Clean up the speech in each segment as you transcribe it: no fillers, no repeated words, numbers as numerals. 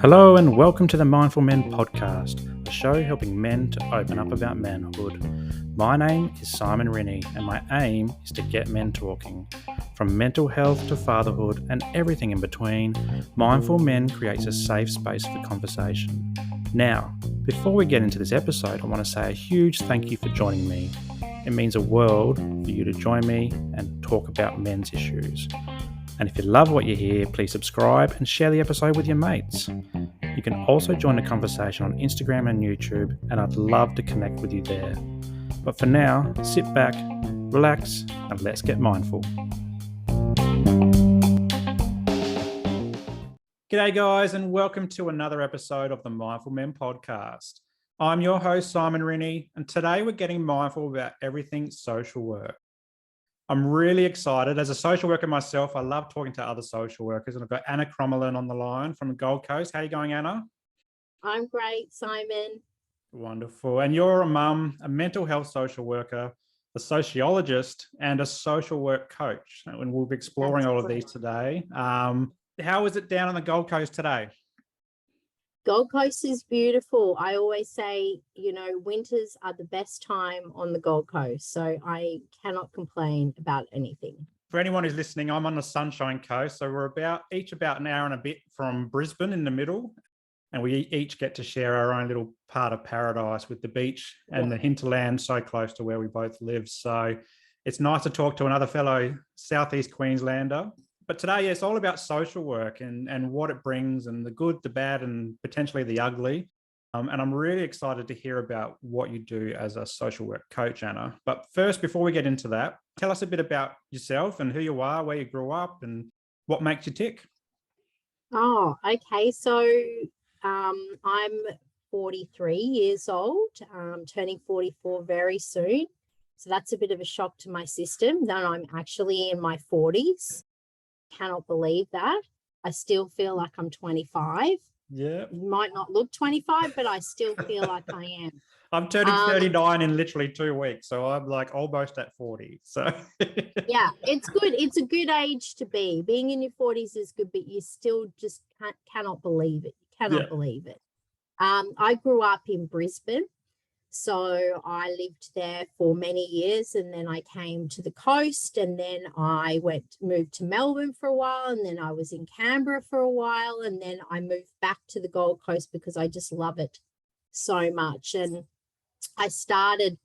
Hello and welcome to the Mindful Men podcast, a show helping men to open up about manhood. My name is Simon Rennie and my aim is to get men talking. From mental health to fatherhood and everything in between, Mindful Men creates a safe space for conversation. Now, before we get into this episode, I want to say a huge thank you for joining me. It means a world for you to join me and talk about men's issues. And if you love what you hear, please subscribe and share the episode with your mates. You can also join the conversation on Instagram and YouTube, and I'd love to connect with you there. But for now, sit back, relax, and let's get mindful. G'day guys, and welcome to another episode of the Mindful Men podcast. I'm your host, Simon Rennie, and today we're getting mindful about everything social work. I'm really excited. As a social worker myself, I love talking to other social workers, and I've got Anna Crommelin on the line from the Gold Coast. How are you going, Anna? I'm great, Simon. Wonderful. And you're a mum, a mental health social worker, a sociologist, and a social work coach. And we'll be exploring all of these today. How is it down on the Gold Coast today? Gold Coast is beautiful. I always say, winters are the best time on the Gold Coast. So I cannot complain about anything. For anyone who's listening, I'm on the Sunshine Coast. So we're each about an hour and a bit from Brisbane in the middle. And we each get to share our own little part of paradise with the beach and the hinterland so close to where we both live. So it's nice to talk to another fellow Southeast Queenslander. But today, it's all about social work and what it brings, and the good, the bad, and potentially the ugly. And I'm really excited to hear about what you do as a social work coach, Anna. But first, before we get into that, tell us a bit about yourself and who you are, where you grew up, and what makes you tick. Oh, okay. So I'm 43 years old, turning 44 very soon. So that's a bit of a shock to my system that I'm actually in my 40s. Cannot believe that. I still feel like I'm 25. Yeah. Might not look 25, but I still feel like I am. I'm turning 39 in literally 2 weeks, so I'm like almost at 40. So yeah, it's good. It's a good age to be. Being in your 40s is good, but you still just cannot believe it. You cannot believe it. I grew up in Brisbane. So I lived there for many years, and then I came to the coast, and then I moved to Melbourne for a while, and then I was in Canberra for a while, and then I moved back to the Gold Coast because I just love it so much. And I started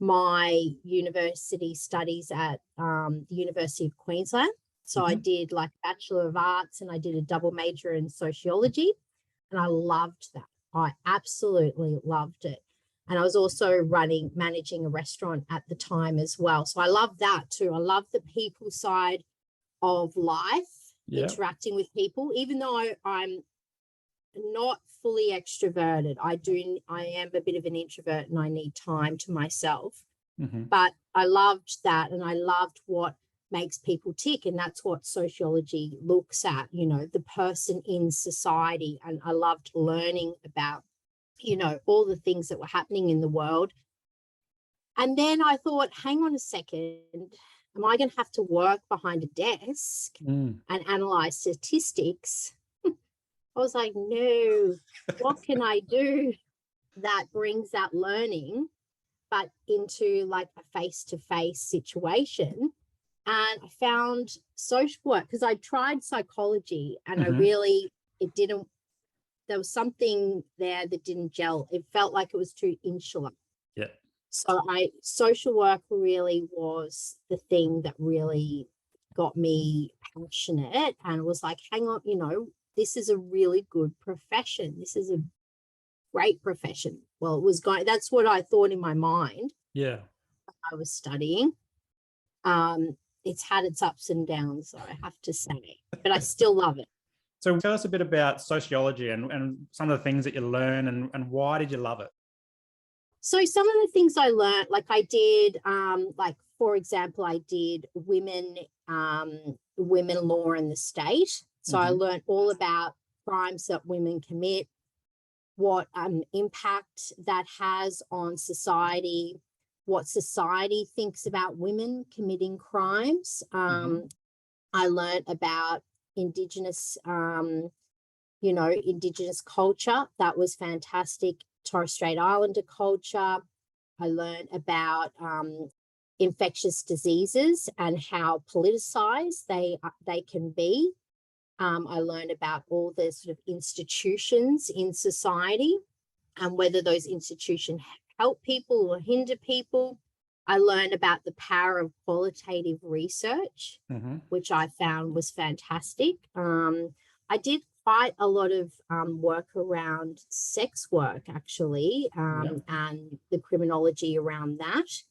my university studies at the University of Queensland. So I did like Bachelor of Arts, and I did a double major in sociology, and I loved that. I absolutely loved it. And I was also managing a restaurant at the time as well. So I love that too. I love the people side of life, interacting with people, even though I'm not fully extroverted. I am a bit of an introvert, and I need time to myself. But I loved that, and I loved what makes people tick. And that's what sociology looks at, the person in society. And I loved learning about all the things that were happening in the world. And then I thought, hang on a second, am I going to have to work behind a desk and analyze statistics? I was like, no, what can I do that brings that learning, but into like a face-to-face situation? And I found social work because I tried psychology, and there was something there that didn't gel. It felt like it was too insular. Yeah. So social work really was the thing that really got me passionate, and was like, hang on, this is a really good profession. This is a great profession. Well, that's what I thought in my mind. Yeah. I was studying. It's had its ups and downs, I have to say, but I still love it. So tell us a bit about sociology and some of the things that you learn, and why did you love it? So some of the things I learned, like I did, for example, I did women law in the state. So I learned all about crimes that women commit, what impact that has on society, what society thinks about women committing crimes, I learned about Indigenous, Indigenous culture. That was fantastic. Torres Strait Islander culture. I learned about infectious diseases and how politicized they can be. I learned about all the sort of institutions in society and whether those institutions help people or hinder people. I learned about the power of qualitative research, which I found was fantastic. I did quite a lot of work around sex work, actually, and the criminology around that.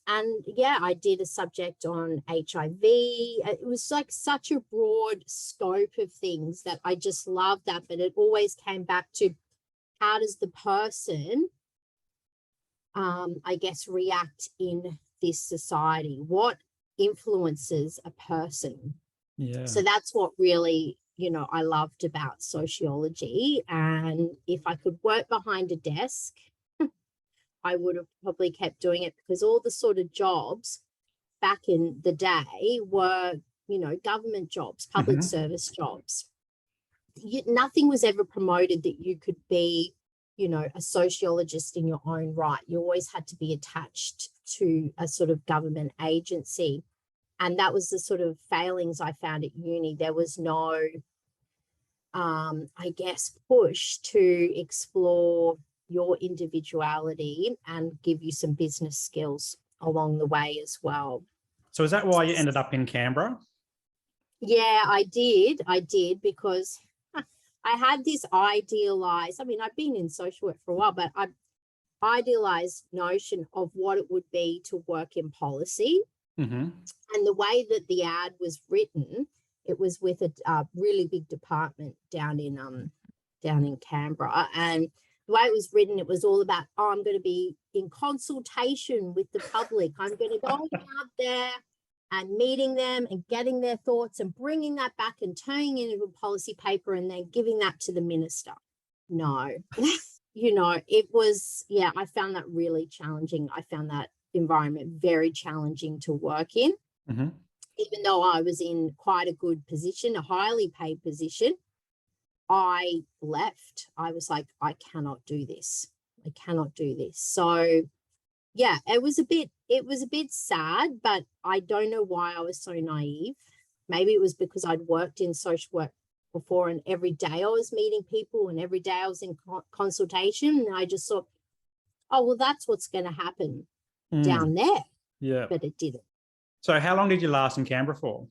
I did a subject on HIV. It was like such a broad scope of things that I just loved that, but it always came back to how does the person, I guess, react in this society? What influences a person? Yeah. So that's what really, I loved about sociology. And if I could work behind a desk, I would have probably kept doing it, because all the sort of jobs back in the day were, government jobs, public service jobs. Nothing was ever promoted that you could be, a sociologist in your own right. You always had to be attached to a sort of government agency. And that was the sort of failings I found at uni. There was no, push to explore your individuality and give you some business skills along the way as well. So is that why you ended up in Canberra? Yeah, I did because I had this idealized, I've been in social work for a while, but I idealized notion of what it would be to work in policy. And the way that the ad was written, it was with a really big department down in Canberra, and the way it was written, it was all about, I'm going to be in consultation with the public. I'm going to go out there and meeting them and getting their thoughts and bringing that back and turning it into a policy paper and then giving that to the minister. No, it was, I found that really challenging. I found that environment very challenging to work in, even though I was in quite a good position, a highly paid position. I left. I was like, I cannot do this. So it was a bit sad, but I don't know why I was so naive. Maybe it was because I'd worked in social work before, and every day I was meeting people and every day I was in consultation, and I just thought, oh, well, that's what's going to happen down there. Yeah. But it didn't. So how long did you last in Canberra for?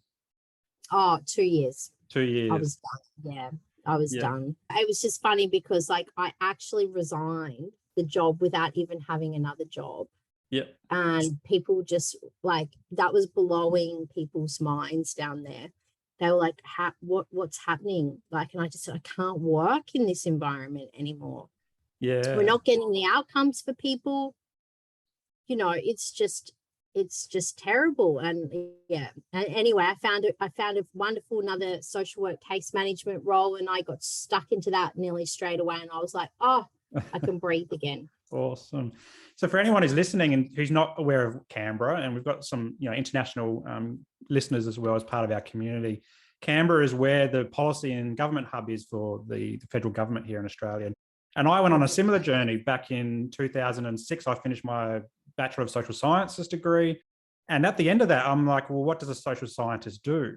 Oh, 2 years. 2 years. I was done. Yeah. I was done. It was just funny because I actually resigned the job without even having another job. Yeah. And people just that was blowing people's minds down there. They were like, what's happening? And I just said, I can't work in this environment anymore. Yeah. We're not getting the outcomes for people. It's just terrible. And anyway, I found a wonderful another social work case management role, and I got stuck into that nearly straight away, and I was like, oh, I can breathe again. Awesome. So for anyone who's listening and who's not aware of Canberra, and we've got some international listeners as well as part of our community, Canberra is where the policy and government hub is for the federal government here in Australia. And I went on a similar journey back in 2006. I finished my Bachelor of Social Sciences degree. And at the end of that, I'm like, well, what does a social scientist do?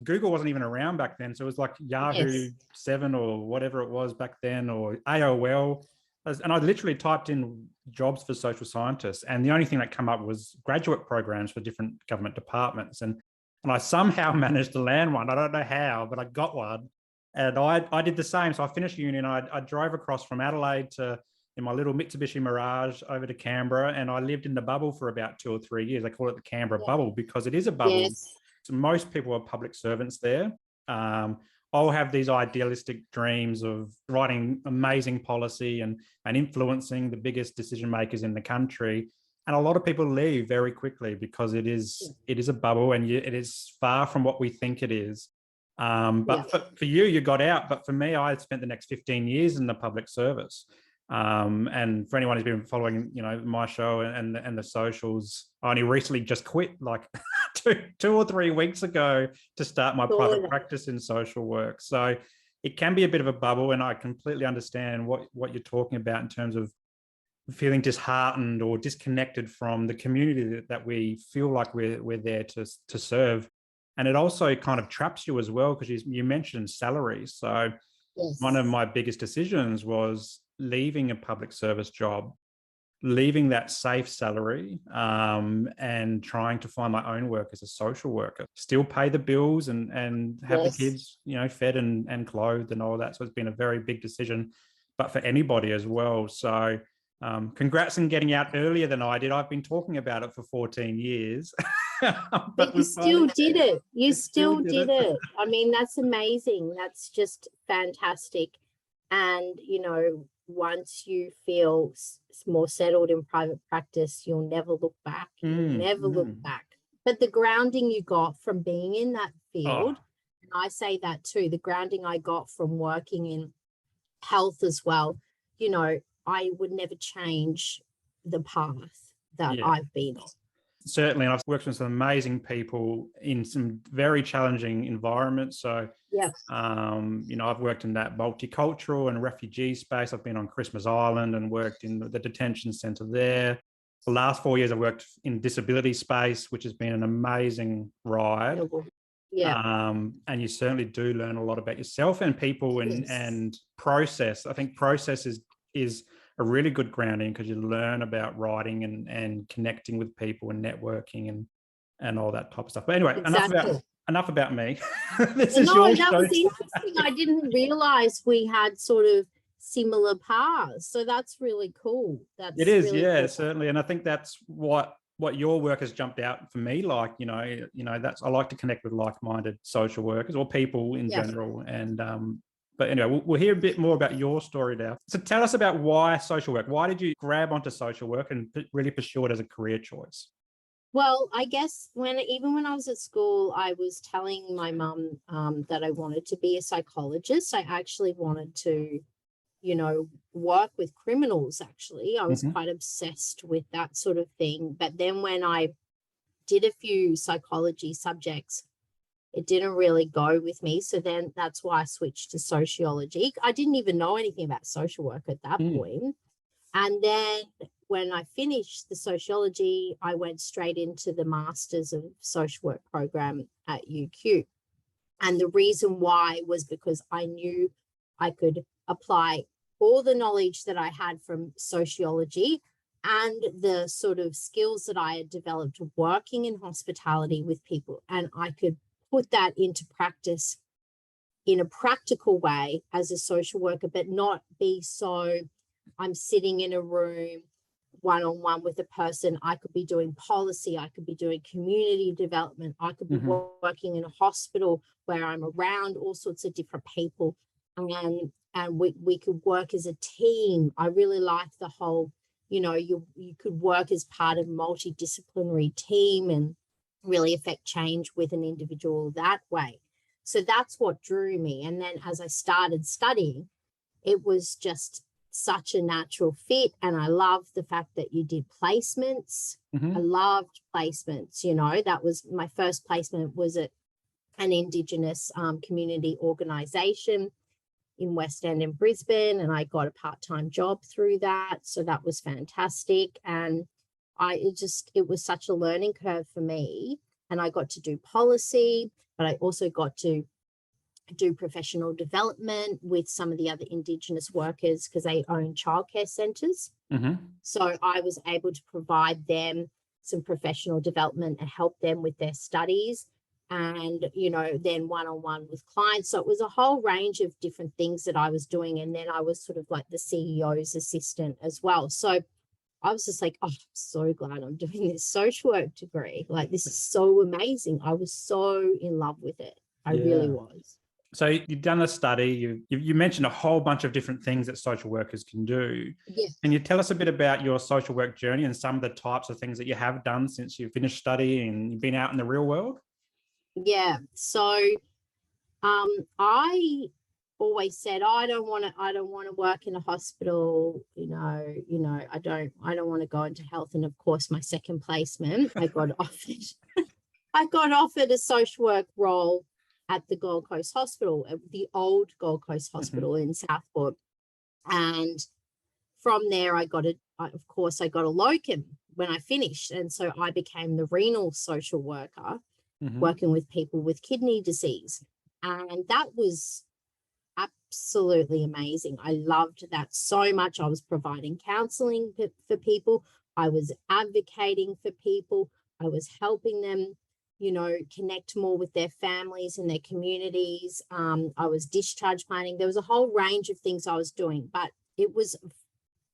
Google wasn't even around back then. So it was like Yahoo 7 or whatever it was back then, or AOL. And I literally typed in jobs for social scientists. And the only thing that came up was graduate programs for different government departments. And I somehow managed to land one. I don't know how, but I got one. And I did the same. So I finished uni and I drove across from Adelaide in my little Mitsubishi Mirage over to Canberra, and I lived in the bubble for about 2 or 3 years. They call it the Canberra bubble because it is a bubble. Yes. So most people are public servants there. I'll have these idealistic dreams of writing amazing policy and influencing the biggest decision makers in the country. And a lot of people leave very quickly because it is a bubble, and it is far from what we think it is. But for you, you got out. But for me, I spent the next 15 years in the public service. And for anyone who's been following, my show and the socials, I only recently just quit like two or 3 weeks ago to start my private practice in social work. So it can be a bit of a bubble, and I completely understand what you're talking about in terms of feeling disheartened or disconnected from the community that we feel like we're there to serve. And it also kind of traps you as well, because you mentioned salary. So one of my biggest decisions was leaving a public service job, leaving that safe salary, and trying to find my own work as a social worker, still pay the bills and have the kids, fed and clothed and all that. So it's been a very big decision, but for anybody as well. So congrats on getting out earlier than I did. I've been talking about it for 14 years. but you still did it. You still did it. I mean, that's amazing. That's just fantastic. And, once you feel more settled in private practice, you'll never look back. Look back. But the grounding you got from being in that field, and I say that too, the grounding I got from working in health as well, I would never change the path that I've been on. Certainly. And I've worked with some amazing people in some very challenging environments. So, I've worked in that multicultural and refugee space. I've been on Christmas Island and worked in the detention centre there. The last 4 years, I've worked in disability space, which has been an amazing ride. And you certainly do learn a lot about yourself and people and process. I think process is a really good grounding, because you learn about writing and connecting with people and networking and all that type of stuff. But anyway, enough about me. This is your show. Was interesting. I didn't realize we had sort of similar paths. So that's really cool. It is, really cool. Certainly. And I think that's what your work has jumped out for me. Like, that's, I like to connect with like-minded social workers or people in general. And but anyway, we'll hear a bit more about your story now. So tell us about why social work. Why did you grab onto social work and really pursue it as a career choice? Well, I guess even when I was at school, I was telling my mum that I wanted to be a psychologist. I actually wanted to, work with criminals, actually. I was quite obsessed with that sort of thing. But then when I did a few psychology subjects, it didn't really go with me. So then that's why I switched to sociology. I didn't even know anything about social work at that point. And then when I finished the sociology, I went straight into the Masters of Social Work program at UQ. And the reason why was because I knew I could apply all the knowledge that I had from sociology and the sort of skills that I had developed working in hospitality with people, and I could put that into practice in a practical way as a social worker, but not be so I'm sitting in a room one-on-one with a person. I could be doing policy, I could be doing community development, I could be working in a hospital where I'm around all sorts of different people, and we could work as a team. I really like the whole, you could work as part of a multidisciplinary team and really affect change with an individual that way. So that's what drew me. And then as I started studying, it was just such a natural fit. And I loved the fact that you did placements. I loved placements. That was my first placement, was at an Indigenous community organisation in West End in Brisbane, and I got a part-time job through that. So that was fantastic. And it was such a learning curve for me. And I got to do policy, but I also got to do professional development with some of the other Indigenous workers, because they own childcare centres. So I was able to provide them some professional development and help them with their studies, and, then one-on-one with clients. So it was a whole range of different things that I was doing. And then I was sort of like the CEO's assistant as well. So I was just like, I'm so glad I'm doing this social work degree. Like, this is so amazing. I was so in love with it. I really was. So you've done a study. You mentioned a whole bunch of different things that social workers can do. Can you tell us a bit about your social work journey and some of the types of things that you have done since you finished studying and you've been out in the real world? Yeah. So I always said, I don't want to work in a hospital, I don't want to go into health. And of course, my second placement, I got offered I got offered a social work role at the Gold Coast Hospital, at the old Gold Coast Hospital in Southport. And from there, of course, I got a locum when I finished. And so I became the renal social worker, working with people with kidney disease. And that was absolutely amazing. I loved that so much. I was providing counseling for people. I was advocating for people. I was helping them, connect more with their families and their communities. I was discharge planning. There was a whole range of things I was doing, but it was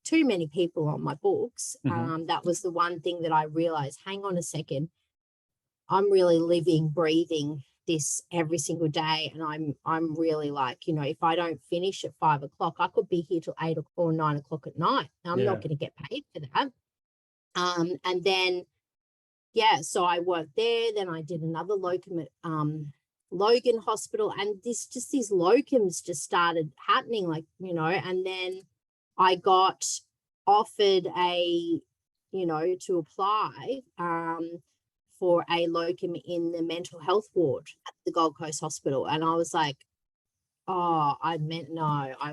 too many people on my books. That was the one thing that I realized, hang on a second, I'm really living, breathing this every single day. And I'm really like, if I don't finish at 5 o'clock, I could be here till 8 or 9 o'clock at night. I'm not going to get paid for that. And then, so I worked there. Then I did another locum at Logan Hospital. And these locums just started happening, and then I got offered to apply for a locum in the mental health ward at the Gold Coast Hospital. And I was like, no, I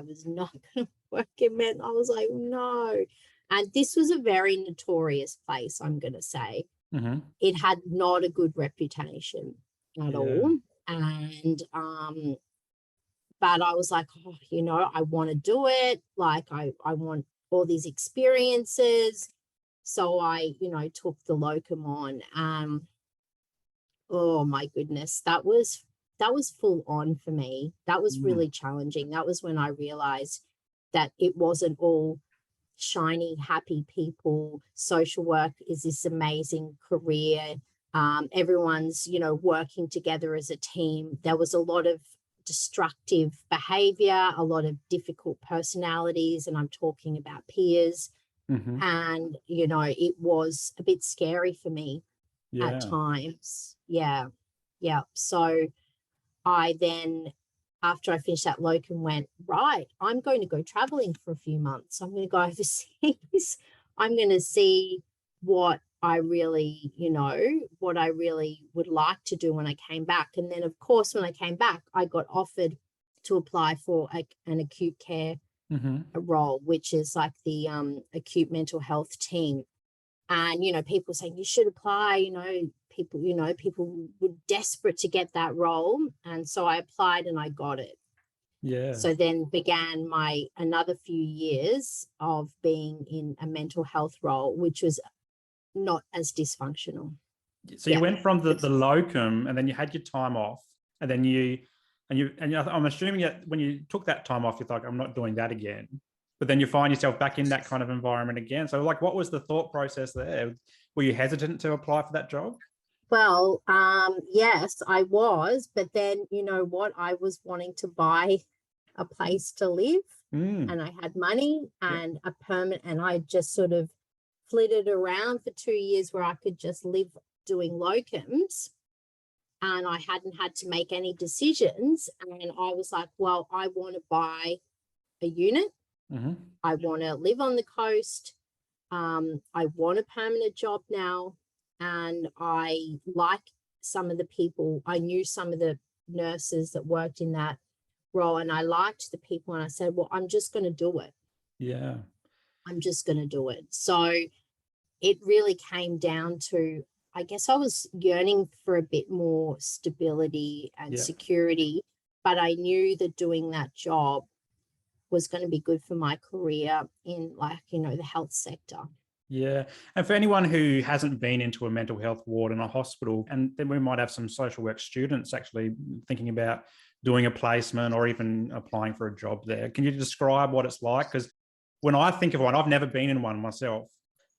was not going to work in mental. I was like, no. And this was a very notorious place, I'm going to say. It had not a good reputation at all. And, but I was like, I want to do it. Like, I want all these experiences. So I, took the locum on. Oh my goodness, that was full on for me. That was really challenging. That was when I realized that it wasn't all shiny, happy people. Social work is this amazing career. Everyone's, working together as a team. There was a lot of destructive behavior, a lot of difficult personalities, and I'm talking about peers. And, it was a bit scary for me at times. Yeah. So I then, after I finished that locum, went, right, I'm going to go traveling for a few months. I'm going to go overseas. I'm going to see what I really would like to do when I came back. And then, of course, when I came back, I got offered to apply for an acute care role, which is like the acute mental health team. And, people saying you should apply, people were desperate to get that role. And so I applied and I got it. Yeah. So then began another few years of being in a mental health role, which was not as dysfunctional. So you went from the locum, and then you had your time off, and then I'm assuming that when you took that time off, you're like, I'm not doing that again. But then you find yourself back in that kind of environment again. So what was the thought process there? Were you hesitant to apply for that job? Well, yes, I was. But then, I was wanting to buy a place to live, and I had money and a permit, and I just sort of flitted around for 2 years where I could just live doing locums. And I hadn't had to make any decisions. And I was like, well, I want to buy a unit. I want to live on the coast. I want a permanent job now. And I like some of the people. I knew some of the nurses that worked in that role, and I liked the people. And I said, well, I'm just going to do it. Yeah. I'm just going to do it. So it really came down to, I guess I was yearning for a bit more stability and security, but I knew that doing that job was going to be good for my career in the health sector. Yeah. And for anyone who hasn't been into a mental health ward in a hospital, and then we might have some social work students actually thinking about doing a placement or even applying for a job there. Can you describe what it's like? Because when I think of one, I've never been in one myself.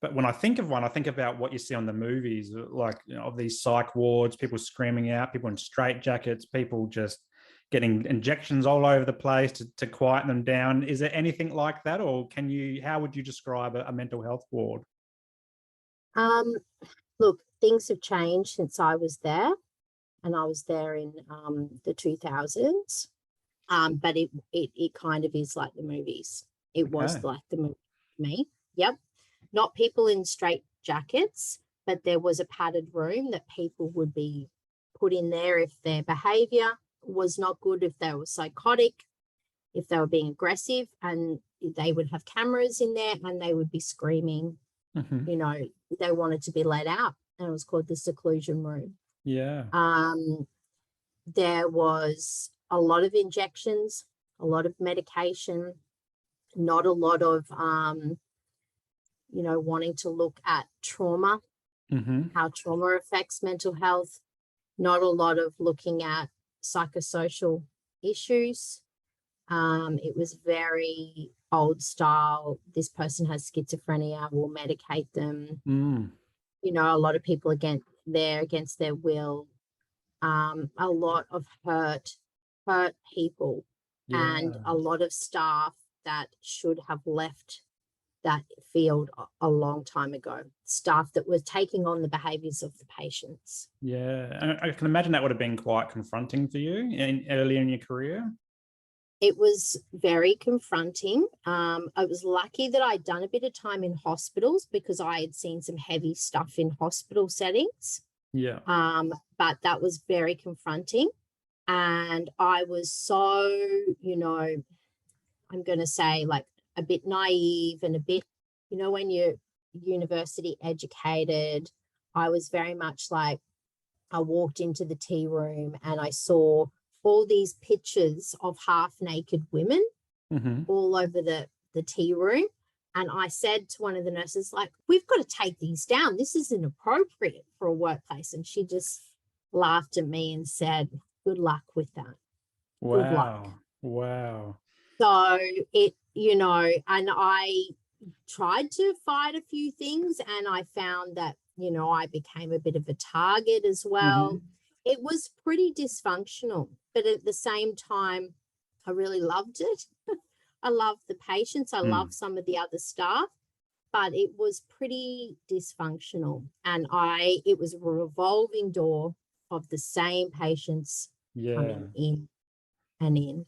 But when I think of one, I think about what you see on the movies, like of these psych wards, people screaming out, people in straitjackets, people just getting injections all over the place to quieten them down. Is there anything like that, or how would you describe a mental health ward? Look, things have changed since I was there, and I was there in the 2000s. But it kind of is like the movies. It was like the movie for me. Yep. Not people in straight jackets, but there was a padded room that people would be put in there if their behavior was not good, if they were psychotic, if they were being aggressive, and they would have cameras in there and they would be screaming, you know, they wanted to be let out, and it was called the seclusion room. Yeah. There was a lot of injections, a lot of medication, not a lot of, you know, wanting to look at trauma, how trauma affects mental health, not a lot of looking at psychosocial issues. It was very old style. This person has schizophrenia, we'll medicate them. You know, a lot of people against their will. A lot of hurt people, and a lot of staff that should have left that field a long time ago. Staff that were taking on the behaviours of the patients. Yeah, I can imagine that would have been quite confronting for you early in your career. It was very confronting. I was lucky that I'd done a bit of time in hospitals because I had seen some heavy stuff in hospital settings. Yeah. But that was very confronting. And I was so, you know, I'm going to say like a bit naive and a bit, you know, when you're university educated, I was very much like, I walked into the tea room and I saw all these pictures of half naked women all over the tea room. And I said to one of the nurses, like, we've got to take these down. This isn't appropriate for a workplace. And she just laughed at me and said, good luck with that. Wow. Good luck. Wow. So it, you know, and I tried to fight a few things and I found that, you know, I became a bit of a target as well. It was pretty dysfunctional, but at the same time, I really loved it. I loved the patients. I loved some of the other staff, but it was pretty dysfunctional. And it was a revolving door of the same patients coming in and in.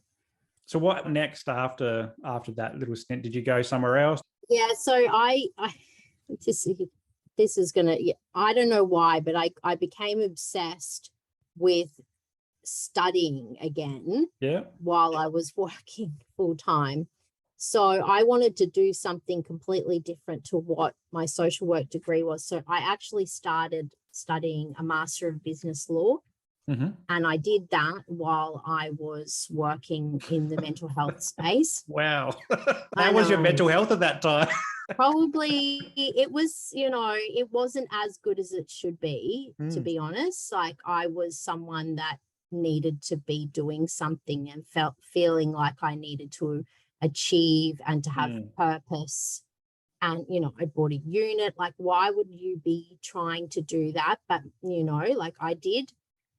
So what next after that little stint? Did you go somewhere else? Yeah, so I this is gonna, I don't know why, but I became obsessed with studying again while I was working full time. So I wanted to do something completely different to what my social work degree was. So I actually started studying a Master of Business Law. And I did that while I was working in the mental health space. Wow. How was your mental health at that time? Probably it was, you know, it wasn't as good as it should be, to be honest. Like I was someone that needed to be doing something and feeling like I needed to achieve and to have purpose. And, you know, I bought a unit. Like, why would you be trying to do that? But, you know, like I did.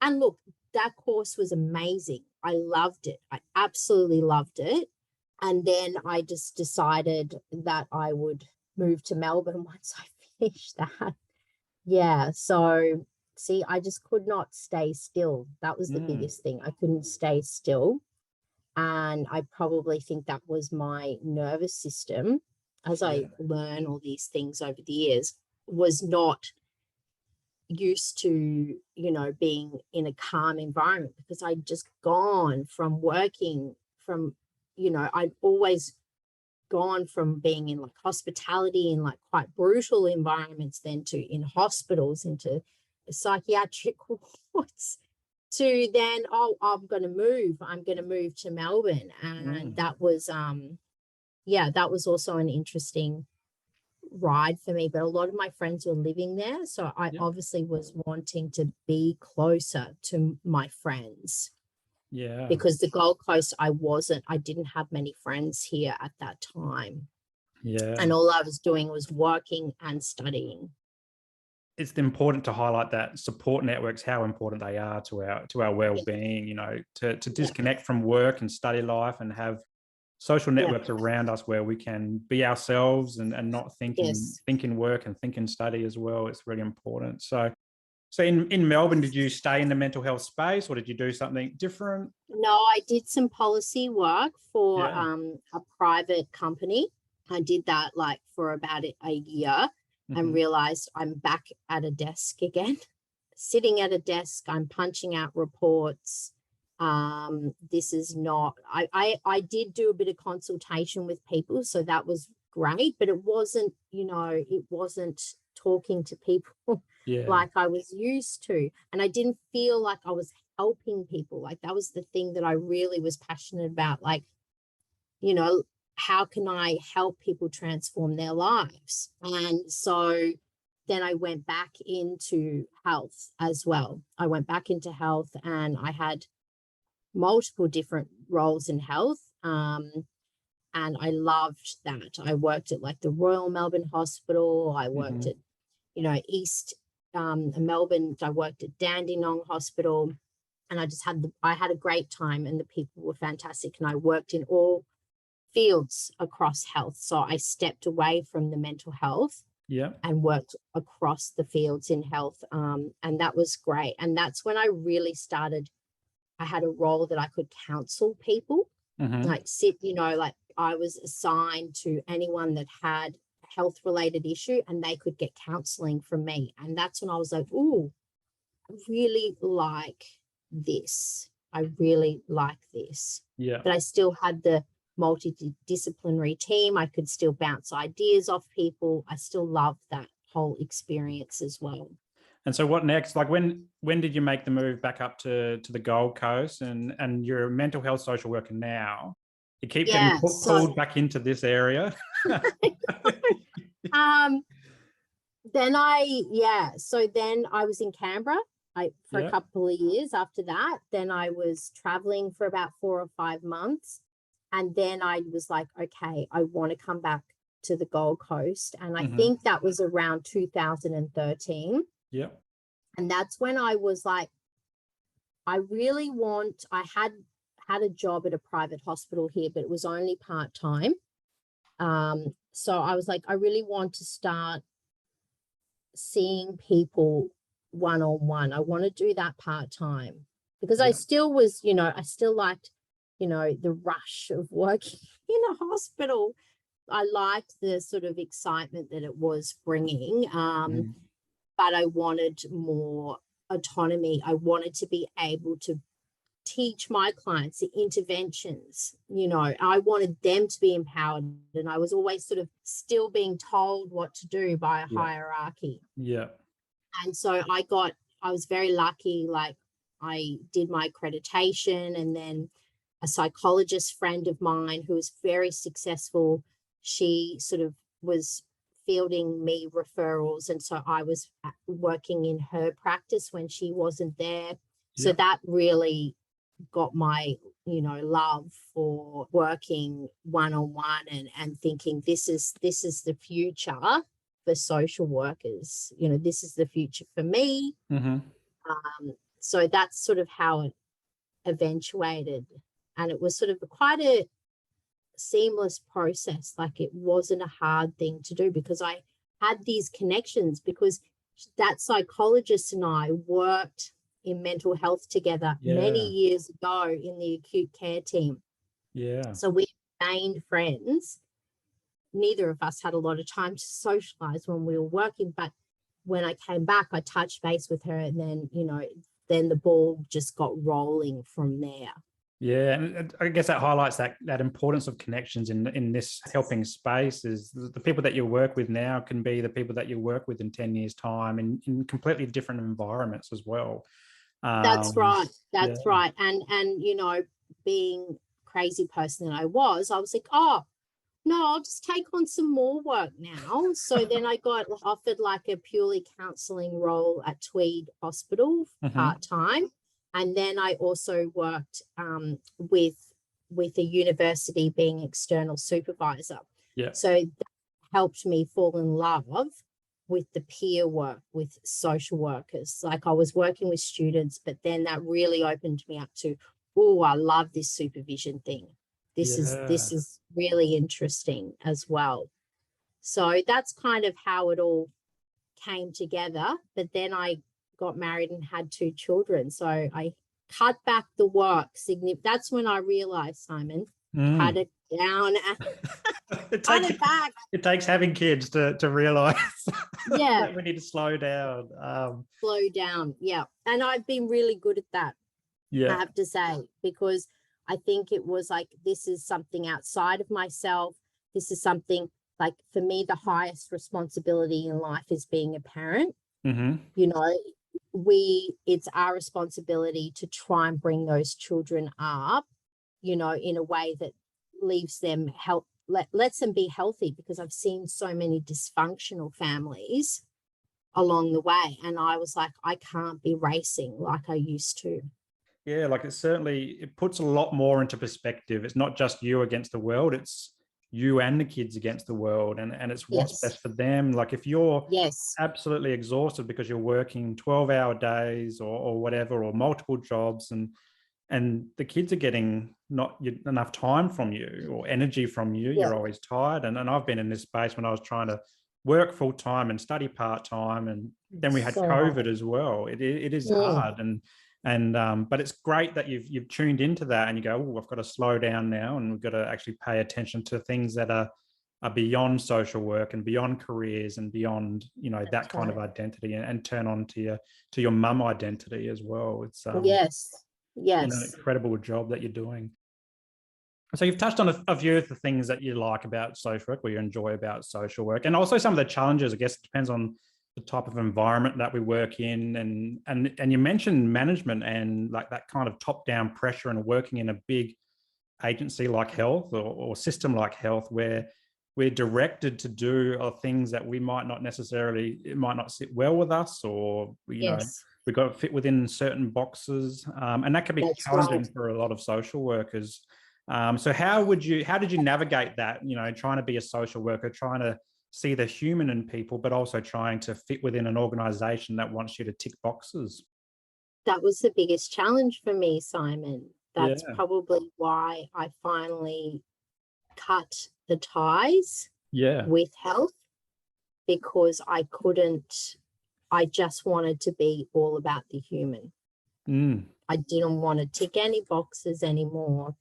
And look, that course was amazing. I loved it. I absolutely loved it. And then I just decided that I would move to Melbourne once I finished that. Yeah. So, see, I just could not stay still. That was the biggest thing. I couldn't stay still. And I probably think that was my nervous system, as I learn all these things over the years, was not used to, you know, being in a calm environment, because I'd just gone from working from, you know, I'd always gone from being in like hospitality in like quite brutal environments, then to in hospitals, into psychiatric wards, to then, I'm going to move to Melbourne. And that was, that was also an interesting ride for me, but a lot of my friends were living there, so I obviously was wanting to be closer to my friends, because the Gold Coast, I didn't have many friends here at that time, and all I was doing was working and studying. It's important to highlight that support networks, how important they are to our well-being, you know, to disconnect from work and study life and have social networks around us where we can be ourselves and not thinking work and thinking study as well. It's really important. So in Melbourne, did you stay in the mental health space or did you do something different? No, I did some policy work for a private company. I did that like for about a year. and realized I'm back at a desk again, sitting at a desk, I'm punching out reports. This is not, I did do a bit of consultation with people, so that was great, but it wasn't, it wasn't talking to people like I was used to. And I didn't feel like I was helping people. Like that was the thing that I really was passionate about. Like, how can I help people transform their lives? And so then I went back into health as well. I went back into health and I had multiple different roles in health. And I loved that. I worked at like the Royal Melbourne Hospital. I worked at, East Melbourne. I worked at Dandenong Hospital, and I had a great time, and the people were fantastic. And I worked in all fields across health. So I stepped away from the mental health and worked across the fields in health. And that was great. And that's when I really started. I had a role that I could counsel people, like I was assigned to anyone that had a health related issue and they could get counseling from me. And that's when I was like, ooh, I really like this. I really like this. Yeah. But I still had the multidisciplinary team. I could still bounce ideas off people. I still loved that whole experience as well. And so what next? Like when did you make the move back up to the Gold Coast, and you're a mental health social worker now? You keep getting pulled back into this area. Then I was in Canberra for a couple of years after that. Then I was traveling for about 4 or 5 months. And then I was like, okay, I want to come back to the Gold Coast. And I think that was around 2013. Yeah. And that's when I was like, I had a job at a private hospital here, but it was only part-time. So I was like, I really want to start seeing people one-on-one. I want to do that part-time because I still was, I still liked, the rush of working in a hospital. I liked the sort of excitement that it was bringing, but I wanted more autonomy. I wanted to be able to teach my clients the interventions. I wanted them to be empowered, and I was always sort of still being told what to do by a hierarchy. Yeah. And so I was very lucky. Like I did my accreditation, and then a psychologist friend of mine who was very successful, she sort of was fielding me referrals. And so I was working in her practice when she wasn't there. So that really got my, love for working one-on-one and thinking this is the future for social workers. This is the future for me. So that's sort of how it eventuated. And it was sort of quite a seamless process. Like it wasn't a hard thing to do because I had these connections, because that psychologist and I worked in mental health together many years ago in the acute care team. Yeah. So we remained friends. Neither of us had a lot of time to socialize when we were working, but when I came back, I touched base with her, and then, then the ball just got rolling from there. Yeah, and I guess that highlights that importance of connections in this helping space. Is the people that you work with now can be the people that you work with in 10 years' time in completely different environments as well. That's right. That's right. And being crazy person that I was like, oh, no, I'll just take on some more work now. So then I got offered like a purely counselling role at Tweed Hospital part-time. And then I also worked with a university being external supervisor. Yeah. So that helped me fall in love with the peer work with social workers. Like I was working with students, but then that really opened me up to, oh, I love this supervision thing. This is really interesting as well. So that's kind of how it all came together. But then I got married and had 2 children. So I cut back the work. That's when I realized, Simon, had to down. It Cut takes, it back. it takes having kids to realise Yeah. that we need to slow down. Slow down. Yeah. And I've been really good at that, I Yeah. have to say, because I think it was like, this is something outside of myself. This is something like, for me, the highest responsibility in life is being a parent. Mm-hmm. You know, it's our responsibility to try and bring those children up, you know, in a way that leaves them lets them be healthy, because I've seen so many dysfunctional families along the way. And I was like, I can't be racing like I used to. Yeah, like it puts a lot more into perspective. It's not just you against the world, it's you and the kids against the world, and it's what's Yes. best for them. Like if you're Yes. absolutely exhausted because you're working 12-hour days or whatever, or multiple jobs, and the kids are getting not enough time from you or energy from you, Yeah. you're always tired. And I've been in this space when I was trying to work full-time and study part-time, and then we had So COVID hard. as well. It is Mm. hard, but it's great that you've tuned into that and you go, oh, I've got to slow down now, and we've got to actually pay attention to things that are beyond social work and beyond careers and beyond, you know, that kind of identity, and turn on to your mum identity as well. It's Yes. an Yes. incredible job that you're doing. So you've touched on a few of the things that you like about social work, or you enjoy about social work, and also some of the challenges. I guess it depends on the type of environment that we work in, and you mentioned management and like that kind of top-down pressure, and working in a big agency like health, or system like health, where we're directed to do things that we might not necessarily, it might not sit well with us, or Yes. we've got to fit within certain boxes, and that can be That's challenging right. for a lot of social workers. So how did you navigate that, trying to be a social worker, trying to see the human in people, but also trying to fit within an organization that wants you to tick boxes? That was the biggest challenge for me, Simon. That's Yeah. probably why I finally cut the ties Yeah. with health, because I just wanted to be all about the human. I didn't want to tick any boxes anymore.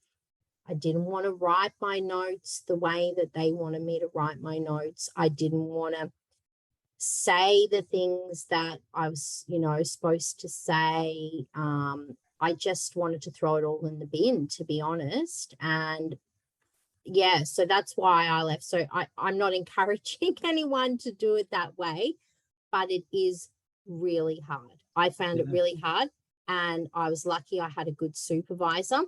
I didn't want to write my notes the way that they wanted me to write my notes. I didn't want to say the things that I was, supposed to say. I just wanted to throw it all in the bin, to be honest. And yeah, so that's why I left. So I'm not encouraging anyone to do it that way, but it is really hard. I found it really hard, and I was lucky I had a good supervisor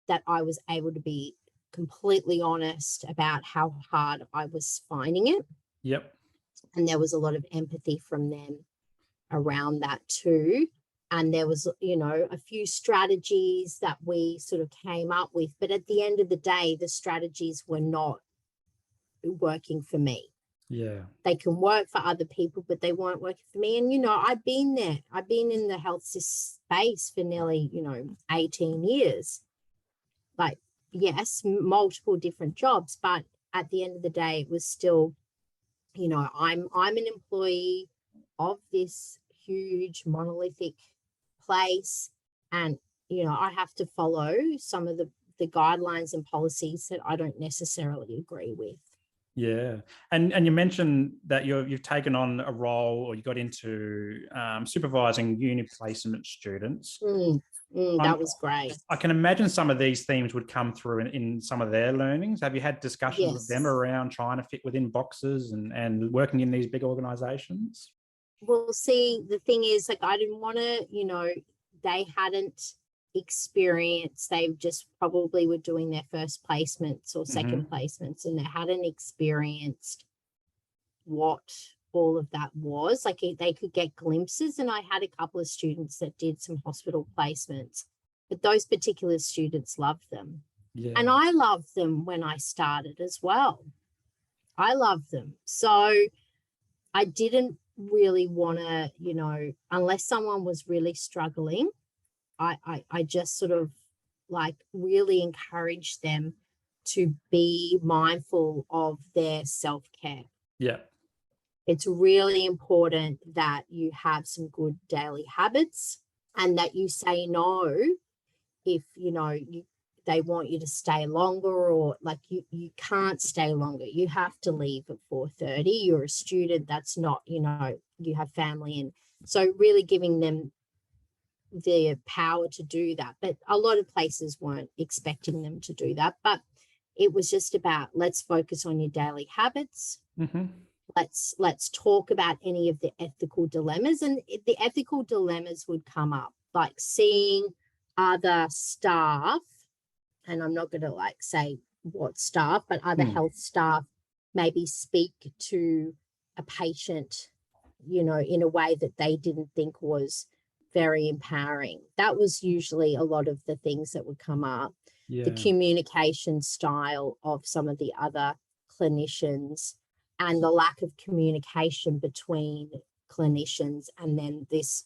that I was able to be completely honest about how hard I was finding it. Yep. And there was a lot of empathy from them around that too. And there was, a few strategies that we sort of came up with. But at the end of the day, the strategies were not working for me. Yeah. They can work for other people, but they weren't working for me. And, I've been there. I've been in the health space for nearly, 18 years. Like, yes, multiple different jobs. But at the end of the day, it was still, I'm an employee of this huge monolithic place, and I have to follow some of the guidelines and policies that I don't necessarily agree with. Yeah, and you mentioned that you've taken on a role, or you got into supervising uni placement students. That was great. I can imagine some of these themes would come through in some of their learnings. Have you had discussions with them around trying to fit within boxes and working in these big organizations? Well, see, the thing is, like, I didn't want to, they hadn't experienced, they just probably were doing their first placements or second placements, and they hadn't experienced what all of that was. Like, they could get glimpses, and I had a couple of students that did some hospital placements, but those particular students loved them. Yeah. And I loved them when I started as well. I loved them. So I didn't really want to, unless someone was really struggling, I just sort of like really encouraged them to be mindful of their self-care. Yeah. It's really important that you have some good daily habits, and that you say no if, they want you to stay longer, or like you can't stay longer. You have to leave at 4:30. You're a student. That's not, you have family. And so really giving them the power to do that. But a lot of places weren't expecting them to do that. But it was just about, let's focus on your daily habits. Mm-hmm. Let's talk about any of the ethical dilemmas. And the ethical dilemmas would come up, like seeing other staff, and I'm not going to like say what staff, but other health staff maybe speak to a patient, in a way that they didn't think was very empowering. That was usually a lot of the things that would come up. Yeah. The communication style of some of the other clinicians, and the lack of communication between clinicians, and then this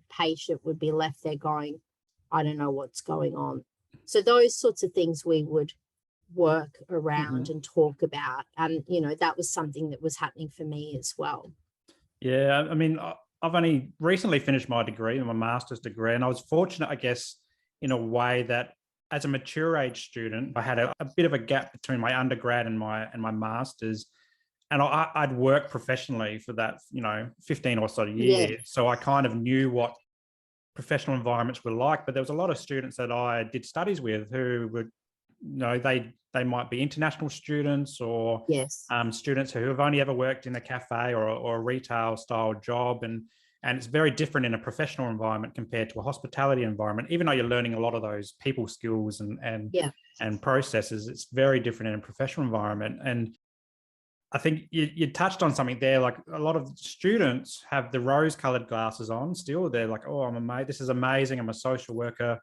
patient would be left there going, I don't know what's going on. So those sorts of things we would work around and talk about. And, that was something that was happening for me as well. Yeah, I mean, I've only recently finished my degree, my master's degree, and I was fortunate, I guess, in a way that as a mature age student, I had a bit of a gap between my undergrad and my master's. And I'd worked professionally for that, 15 or so years. Yeah. So I kind of knew what professional environments were like, but there was a lot of students that I did studies with who would, they might be international students, or students who have only ever worked in a cafe or a retail style job. And it's very different in a professional environment compared to a hospitality environment. Even though you're learning a lot of those people skills and processes, it's very different in a professional environment. And I think you touched on something there. Like, a lot of students have the rose-colored glasses on still. They're like, oh, this is amazing. I'm a social worker.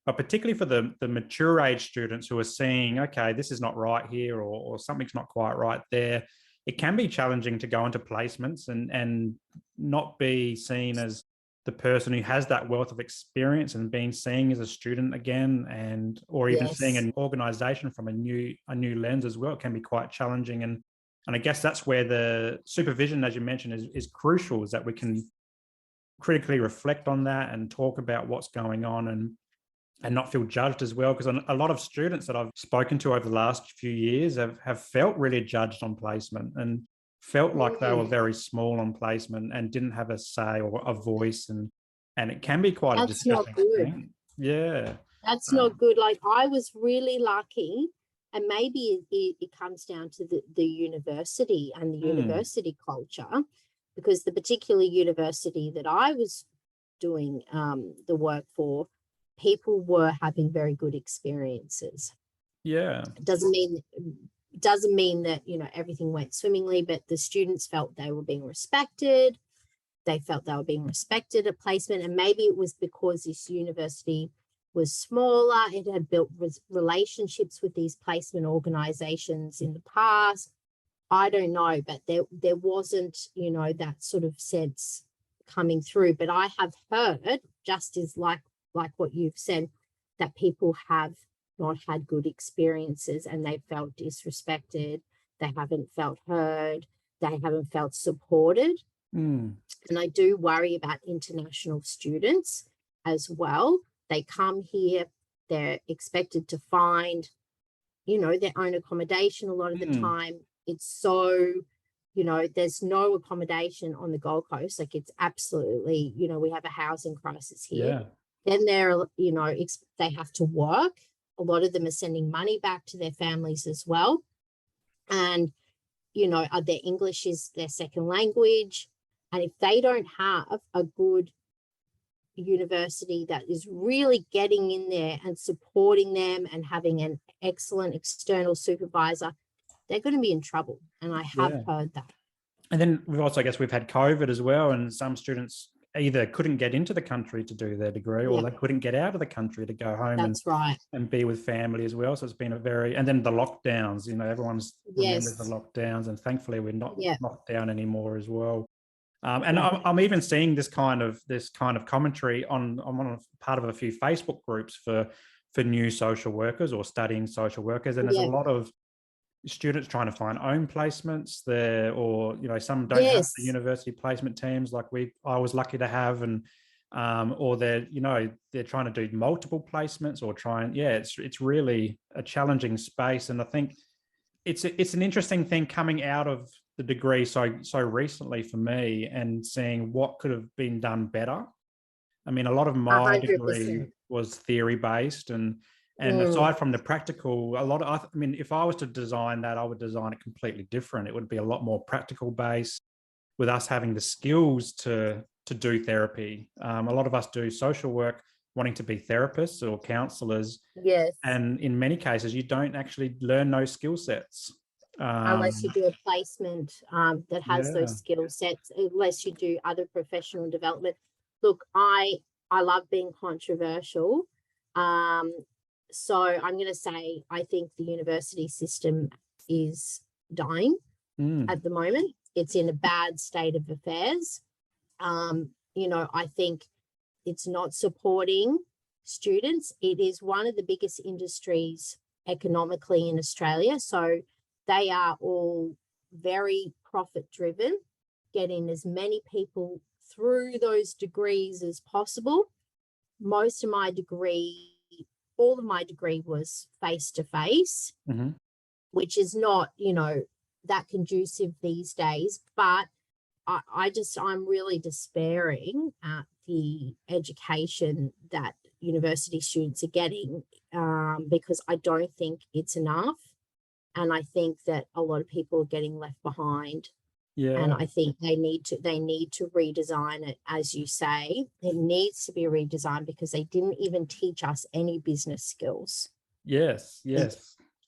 But particularly for the mature age students who are seeing, okay, this is not right here, or something's not quite right there, it can be challenging to go into placements and not be seen as the person who has that wealth of experience and being seen as a student again, or even seeing an organization from a new lens as well. It can be quite challenging. And I guess that's where the supervision, as you mentioned, is crucial, is that we can critically reflect on that and talk about what's going on and not feel judged as well. Because a lot of students that I've spoken to over the last few years have felt really judged on placement and felt like they were very small on placement and didn't have a say or a voice. And it can be quite a distressing thing. Yeah. That's not good. Like, I was really lucky. And maybe it comes down to the university and the university culture, because the particular university that I was doing the work for, people were having very good experiences. Yeah. It doesn't mean that, everything went swimmingly, but the students felt they were being respected. They felt they were being respected at placement. And maybe it was because this university was smaller, it had built relationships with these placement organizations in the past. I don't know, but there wasn't, that sort of sense coming through. But I have heard, just as like what you've said, that people have not had good experiences and they felt disrespected, they haven't felt heard, they haven't felt supported. And I do worry about international students as well. They come here, they're expected to find, their own accommodation a lot of the time. It's so, there's no accommodation on the Gold Coast. Like, it's absolutely, we have a housing crisis here. Yeah. Then they're, they have to work. A lot of them are sending money back to their families as well. And, their English is their second language. And if they don't have a good university that is really getting in there and supporting them and having an excellent external supervisor, they're going to be in trouble. And I have heard that. And then we've had COVID as well, and some students either couldn't get into the country to do their degree, or they couldn't get out of the country to go home and be with family as well. So it's been and then the lockdowns, everyone's remembers the lockdowns, and thankfully we're not locked down anymore as well. And I'm even seeing this kind of commentary on part of a few Facebook groups for new social workers or studying social workers. And there's a lot of students trying to find own placements there, or, some don't have the university placement teams like I was lucky to have. And or they're trying to do multiple placements or it's really a challenging space. And I think it's an interesting thing coming out of the degree so recently for me and seeing what could have been done better. I mean, a lot of my 100%. degree was theory based, and aside from the practical, I mean, if I was to design that, I would design it completely different. It would be a lot more practical based, with us having the skills to do therapy. A lot of us do social work wanting to be therapists or counselors. Yes. And in many cases, you don't actually learn those skill sets. Unless you do a placement that has those skill sets, unless you do other professional development. Look, I love being controversial. So I'm going to say I think the university system is dying at the moment. It's in a bad state of affairs. I think it's not supporting students. It is one of the biggest industries economically in Australia. So they are all very profit driven, getting as many people through those degrees as possible. Most of my degree, all of my degree was face-to-face, which is not, that conducive these days. But I'm really despairing at the education that university students are getting, because I don't think it's enough. And I think that a lot of people are getting left behind. Yeah. And I think they need to redesign it, as you say. It needs to be redesigned because they didn't even teach us any business skills. Yes.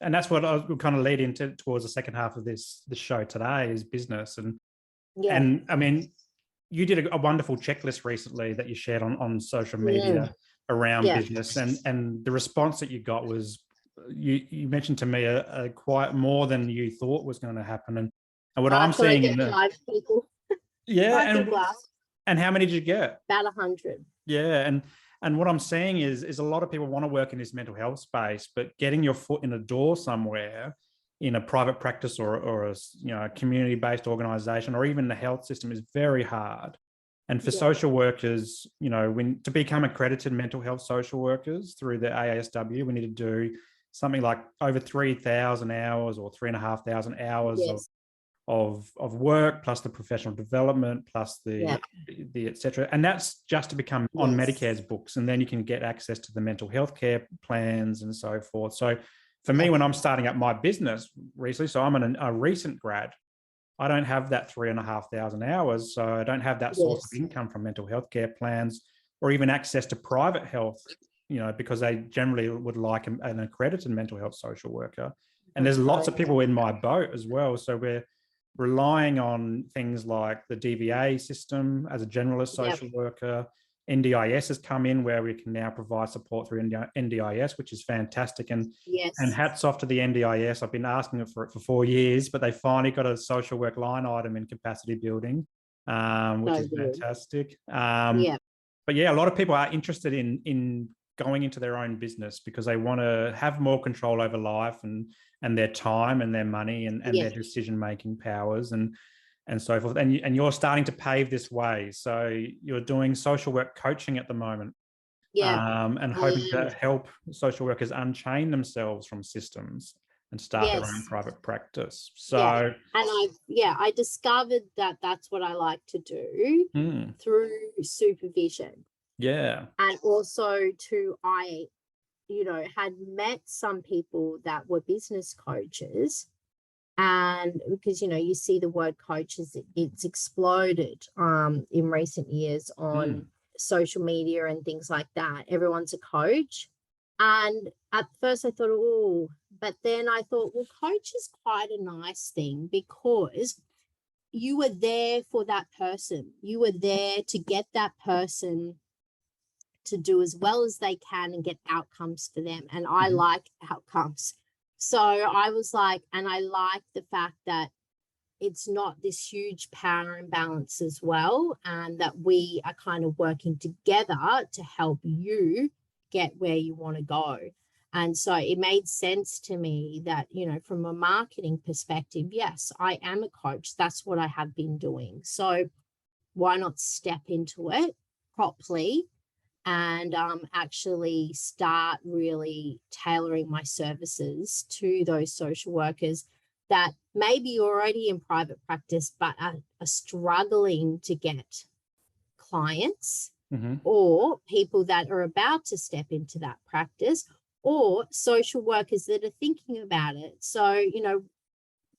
And that's what I will kind of lead into towards the second half of this show today is business. And I mean, you did a wonderful checklist recently that you shared on social media around business, and the response that you got was you mentioned to me a quite more than you thought was going to happen, and what I'm seeing in the 5 people. And how many did you get? About 100. Yeah, and what I'm seeing is a lot of people want to work in this mental health space, but getting your foot in a door somewhere in a private practice or a community-based organization or even the health system is very hard. And for social workers, to become accredited mental health social workers through the AASW, we need to do something like over 3,000 hours or 3,500 hours of work, plus the professional development, plus the et cetera. And that's just to become on Medicare's books. And then you can get access to the mental health care plans and so forth. So for me, when I'm starting up my business recently, so I'm a recent grad, I don't have that 3,500 hours. So I don't have that source of income from mental health care plans or even access to private health, because they generally would like an accredited mental health social worker. And there's lots of people in my boat as well. So we're relying on things like the DVA system as a generalist social worker. NDIS has come in where we can now provide support through NDIS, which is fantastic. And hats off to the NDIS. I've been asking for it for 4 years, but they finally got a social work line item in capacity building, which is fantastic. But a lot of people are interested in going into their own business because they want to have more control over life and their time and their money and their decision-making powers and so forth. And you're starting to pave this way. So you're doing social work coaching at the moment. And hoping to help social workers unchain themselves from systems and start their own private practice. So and I discovered that that's what I like to do through supervision. And also I had met some people that were business coaches, and because you see the word coaches, it's exploded in recent years on social media and things like that. Everyone's a coach, and at first I thought, but then I thought, well, coach is quite a nice thing because you were there for that person. You were there to get that person to do as well as they can and get outcomes for them. And I like outcomes. So I was like, and I like the fact that it's not this huge power imbalance as well, and that we are kind of working together to help you get where you want to go. And so it made sense to me that, from a marketing perspective, yes, I am a coach. That's what I have been doing. So why not step into it properly and actually start really tailoring my services to those social workers that maybe already in private practice but are struggling to get clients, or people that are about to step into that practice, or social workers that are thinking about it. So, you know,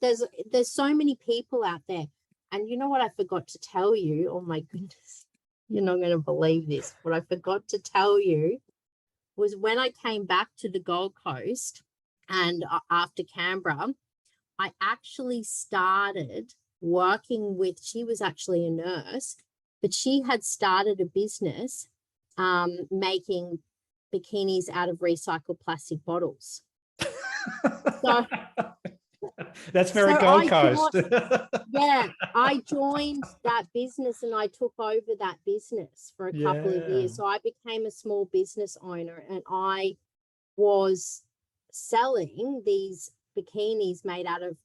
there's so many people out there. And you know what I forgot to tell you? Oh my goodness, you're not going to believe this. What I forgot to tell you was when I came back to the Gold Coast and after Canberra, I actually started working with, she was actually a nurse, but she had started a business making bikinis out of recycled plastic bottles. So that's very Gold Coast. I joined that business and I took over that business for a couple of years. So I became a small business owner and I was selling these bikinis made out of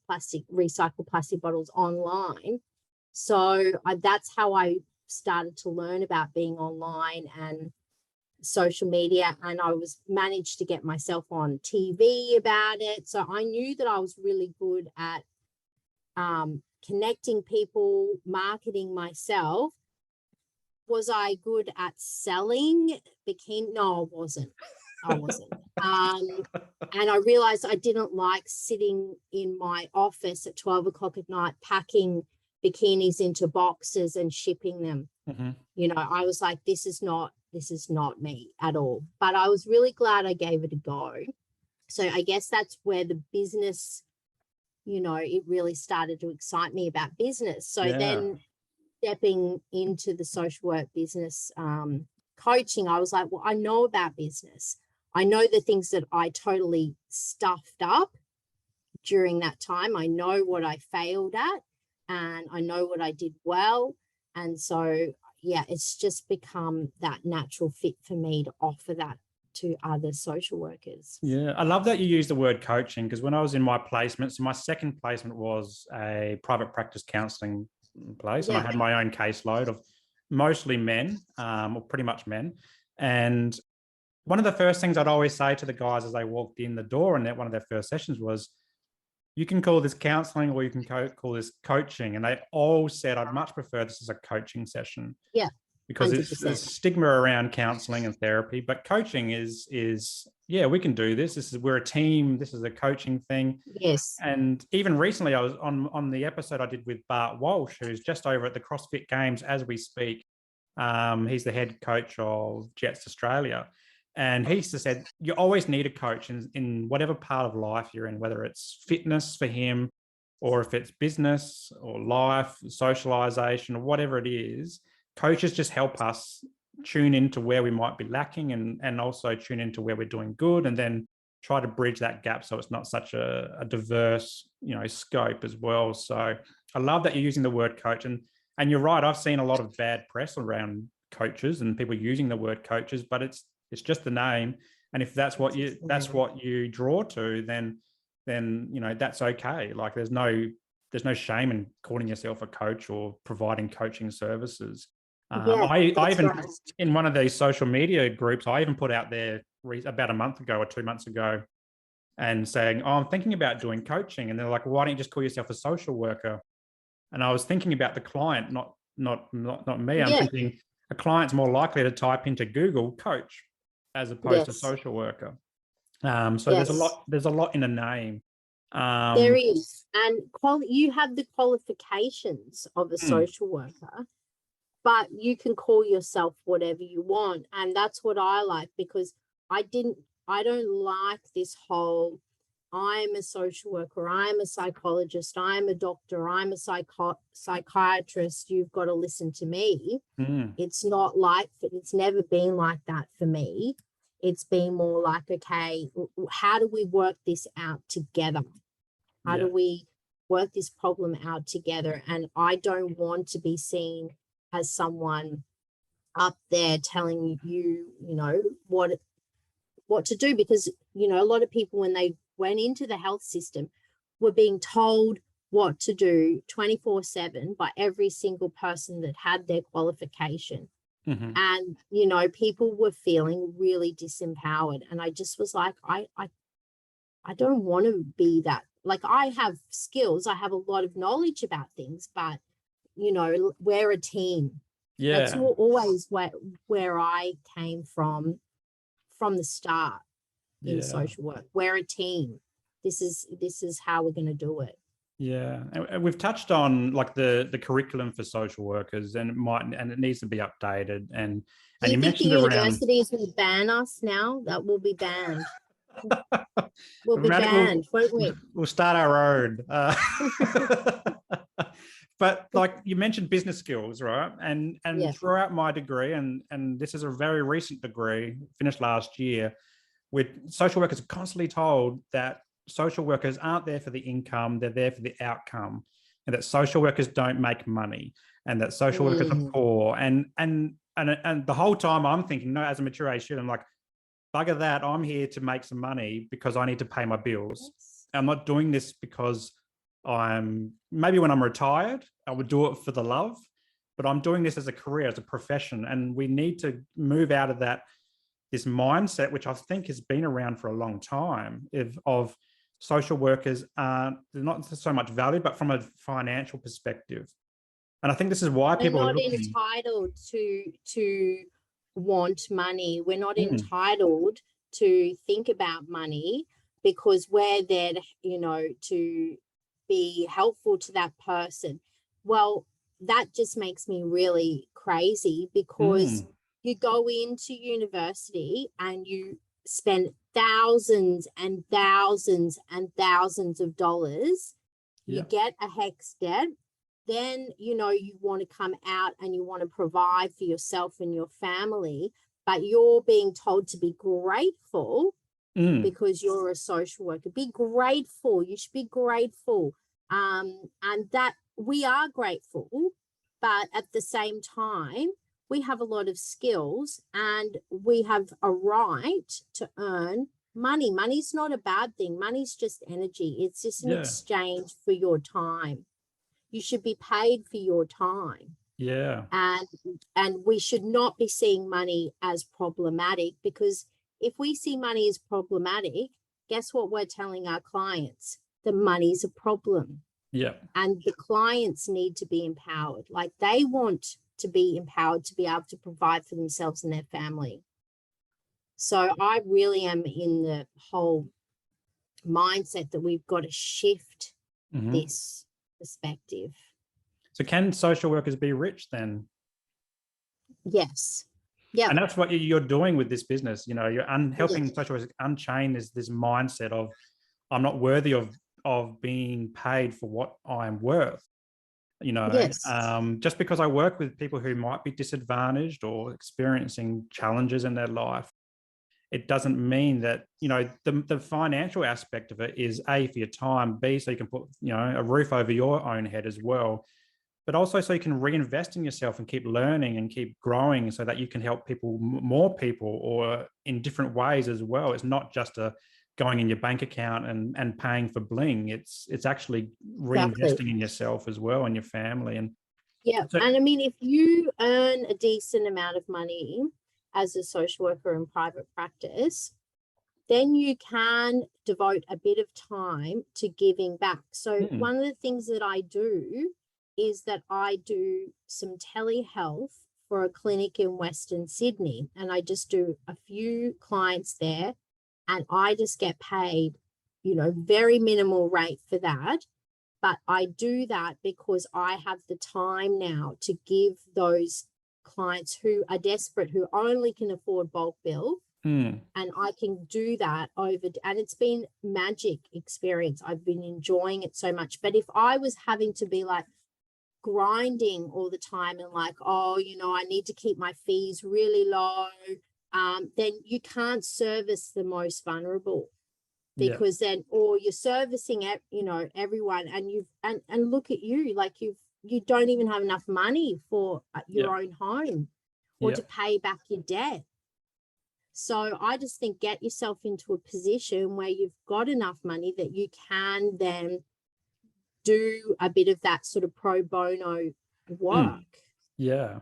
recycled plastic bottles online. So that's how I started to learn about being online and social media, and I managed to get myself on TV about it. So I knew that I was really good at connecting people, marketing myself. Was I good at selling bikini? No, I wasn't. And I realized I didn't like sitting in my office at 12 o'clock at night packing bikinis into boxes and shipping them. You know, I was like, this is not me at all. But I was really glad I gave it a go. So I guess that's where the business, you know, it really started to excite me about business. So then stepping into the social work business coaching, I was like, well, I know about business. I know the things that I totally stuffed up during that time. I know what I failed at and I know what I did well. And so, yeah, it's just become that natural fit for me to offer that to other social workers. Yeah, I love that you use the word coaching, because when I was in my placement, so my second placement was a private practice counselling place, and I had my own caseload of mostly men, or pretty much men. And one of the first things I'd always say to the guys as they walked in the door and one of their first sessions was, you can call this counseling or you can call this coaching. And they all said, I'd much prefer this as a coaching session. Yeah. Because there's stigma around counseling and therapy, but coaching is we can do this. We're a team. This is a coaching thing. Yes. And even recently I was on the episode I did with Bart Walsh, who's just over at the CrossFit Games as we speak. He's the head coach of Jets Australia. And he said, you always need a coach in whatever part of life you're in, whether it's fitness for him or if it's business or life, socialization, or whatever it is. Coaches just help us tune into where we might be lacking and also tune into where we're doing good, and then try to bridge that gap so it's not such a diverse, scope as well. So I love that you're using the word coach. And you're right, I've seen a lot of bad press around coaches and people using the word coaches, but it's just the name. And if that's what you draw to, then that's okay. Like there's no shame in calling yourself a coach or providing coaching services. I even, in one of these social media groups, I even put out there about a month ago or 2 months ago and saying, I'm thinking about doing coaching. And they're like, why don't you just call yourself a social worker? And I was thinking about the client, not me. I'm thinking a client's more likely to type into Google coach as opposed to social worker. There's a lot in a name. There is. And you have the qualifications of a social worker, but you can call yourself whatever you want. And that's what I like, because I don't like this whole, I'm a social worker, I'm a psychologist, I'm a doctor, I'm a psychiatrist, you've got to listen to me. It's never been like that for me. It's been more like, okay, how do we work this out together? How do we work this problem out together? And I don't want to be seen as someone up there telling you, what to do, because, a lot of people, when they went into the health system, were being told what to do 24/7 by every single person that had their qualification. And, you know, people were feeling really disempowered. And I just was like, I don't want to be that. Like, I have skills, I have a lot of knowledge about things, but, you know, we're a team. That's always where I came from the start in social work. We're a team. This is how we're going to do it. Yeah, and we've touched on like the curriculum for social workers, and it needs to be updated. And you mentioned the around universities will ban us now. That will be banned. We'll be banned, won't we? We'll start our own. But like you mentioned business skills, right? And throughout my degree, and this is a very recent degree, finished last year, with social workers are constantly told that social workers aren't there for the income, they're there for the outcome, and that social workers don't make money, and that social workers are poor. And the whole time I'm thinking, no, as a mature age student, I'm like, bugger that, I'm here to make some money because I need to pay my bills. I'm not doing this because maybe when I'm retired, I would do it for the love, but I'm doing this as a career, as a profession. And we need to move out of this mindset, which I think has been around for a long time, of social workers they're not so much valued, but from a financial perspective. And I think this is why people are looking. Entitled to want money. We're not entitled to think about money, because we're there to, you know, to be helpful to that person. Well, that just makes me really crazy, because you go into university and you spend thousands and thousands and thousands of dollars. You get a HECS debt. Then, you know, you want to come out and you want to provide for yourself and your family, but you're being told to be grateful because you're a social worker. Be grateful. You should be grateful. And that we are grateful, but at the same time, we have a lot of skills and we have a right to earn money. Money's not a bad thing. Money's just energy. It's just an exchange for your time. You should be paid for your time. Yeah. And we should not be seeing money as problematic, because if we see money as problematic, guess what we're telling our clients? The money's a problem. Yeah. And the clients need to be empowered. Like, they want to be empowered to be able to provide for themselves and their family. So I really am in the whole mindset that we've got to shift this perspective. So can social workers be rich then? Yes. Yeah. And that's what you're doing with this business. You know, you're helping social workers unchain this mindset of, I'm not worthy of being paid for what I'm worth. You know, just because I work with people who might be disadvantaged or experiencing challenges in their life, it doesn't mean that, you know, the financial aspect of it is A, for your time, B, so you can put, you know, a roof over your own head as well, but also so you can reinvest in yourself and keep learning and keep growing so that you can help people, more people, or in different ways as well. It's not just going in your bank account and paying for bling. It's actually reinvesting in yourself as well and your family. And so, and I mean, if you earn a decent amount of money as a social worker in private practice, then you can devote a bit of time to giving back. So one of the things that I do is that I do some telehealth for a clinic in Western Sydney, and I just do a few clients there, and I just get paid, you know, very minimal rate for that. But I do that because I have the time now to give those clients who are desperate, who only can afford bulk bill, and I can do that and it's been magic experience. I've been enjoying it so much. But if I was having to be like grinding all the time and like, oh, you know, I need to keep my fees really low, then you can't service the most vulnerable, because then, or you're servicing, you know, everyone, and and look at you, like you don't even have enough money for your own home or to pay back your debt. So I just think get yourself into a position where you've got enough money that you can then do a bit of that sort of pro bono work. Yeah.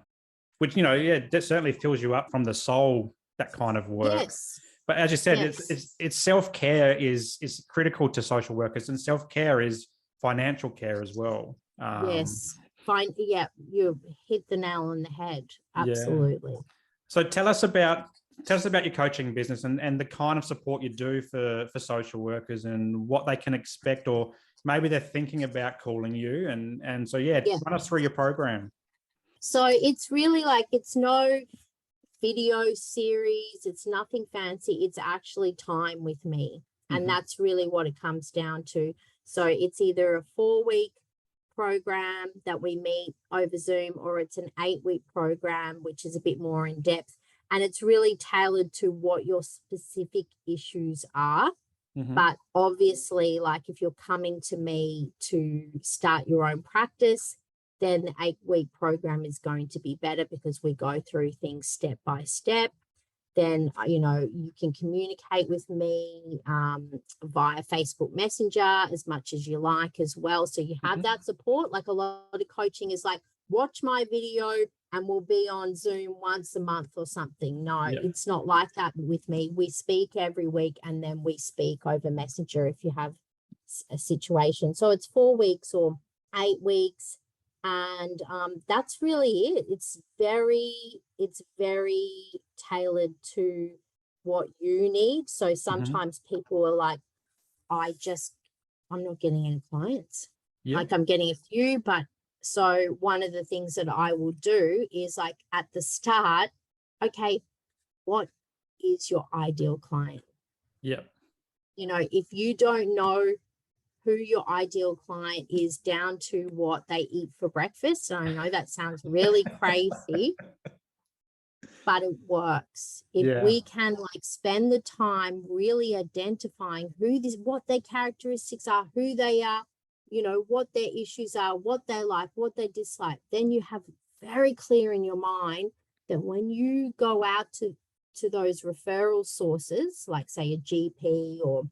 which, you know, yeah, that certainly fills you up from the soul, that kind of work. Yes. But as you said, Yes. it's self-care is critical to social workers, and self-care is financial care as well. Yes. Fine. Yeah, you hit the nail on the head. Yeah. Absolutely. So tell us about your coaching business and the kind of support you do for social workers and what they can expect, or maybe they're thinking about calling you. And so, yeah, Yeah. run us through your program. So it's really like, it's no video series. It's nothing fancy. It's actually time with me. And that's really what it comes down to. So it's either a 4-week program that we meet over Zoom, or it's an 8-week program, which is a bit more in depth. And it's really tailored to what your specific issues are. But obviously, like if you're coming to me to start your own practice, then the 8-week program is going to be better because we go through things step by step. Then, you know, you can communicate with me via Facebook Messenger as much as you like as well. So you have that support. Like a lot of coaching is like, watch my video and we'll be on Zoom once a month or something. No, it's not like that with me. We speak every week, and then we speak over Messenger if you have a situation. So it's 4 weeks or 8 weeks. And that's really it. It's very tailored to what you need. So sometimes people are like, I'm not getting any clients. Like I'm getting a few, but so one of the things that I will do is like at the start, okay, what is your ideal client? Yeah. You know, if you don't know who your ideal client is down to what they eat for breakfast, and I know that sounds really crazy, but it works. If we can like spend the time really identifying what their characteristics are, who they are, you know, what their issues are, what they like, what they dislike, then you have very clear in your mind that when you go out to those referral sources, like say a GP or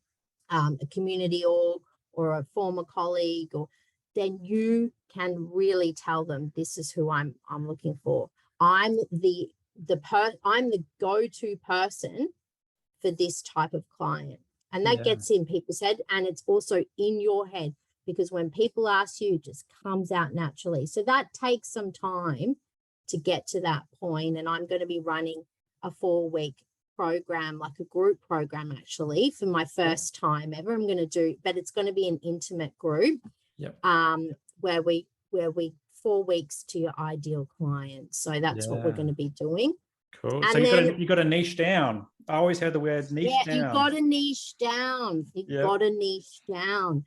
a community org or a former colleague, or then you can really tell them, this is who I'm looking for. I'm the go-to person for this type of client. And that gets in people's head, and it's also in your head, because when people ask you, it just comes out naturally. So that takes some time to get to that point. And I'm going to be running a 4-week program, like a group program actually, for my first time ever. I'm going to do, but it's going to be an intimate group where we 4 weeks to your ideal client. So that's what we're going to be doing. Cool. And so then you got to niche down. I always heard the word niche down. You got to niche down. You got to niche down,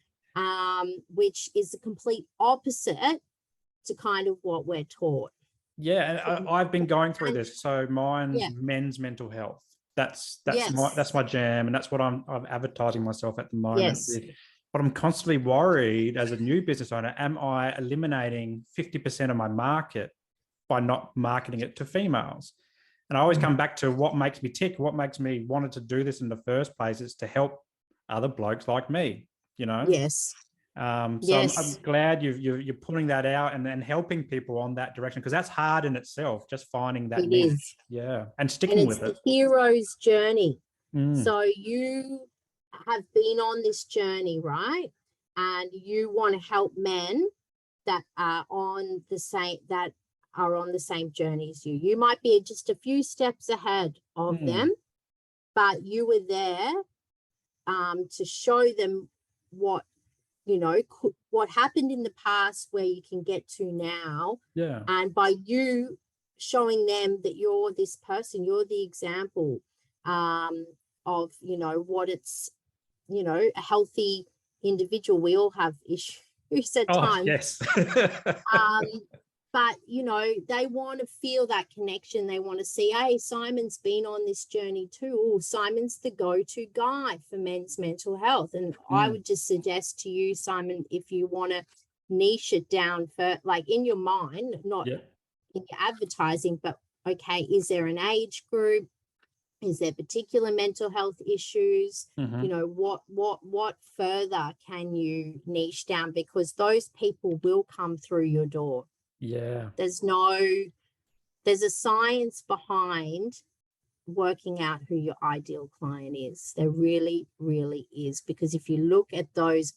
which is the complete opposite to kind of what we're taught. Yeah, and I've been going through this. So mine's men's mental health. That's my jam, and that's what I'm advertising myself at the moment with. But I'm constantly worried as a new business owner, am I eliminating 50% of my market by not marketing it to females? And I always come back to what makes me tick, what makes me wanted to do this in the first place is to help other blokes like me, you know? I'm glad you're pulling that out and then helping people on that direction, because that's hard in itself, just finding that niche. And sticking with it. It's the hero's journey. So you have been on this journey, right? And you want to help men that are on the same journey as you. You might be just a few steps ahead of them, but you were there to show them what, you know, what happened in the past, where you can get to now. And by you showing them that you're this person, you're the example of, you know, what it's, you know, a healthy individual. We all have issues at times. But, you know, they want to feel that connection. They want to see, hey, Simon's been on this journey too. Oh, Simon's the go-to guy for men's mental health. And I would just suggest to you, Simon, if you want to niche it down for, like, in your mind, not in your advertising, but okay, is there an age group? Is there particular mental health issues? You know, what further can you niche down? Because those people will come through your door. There's no there's a science behind working out who your ideal client is. There really, really is. Because if you look at those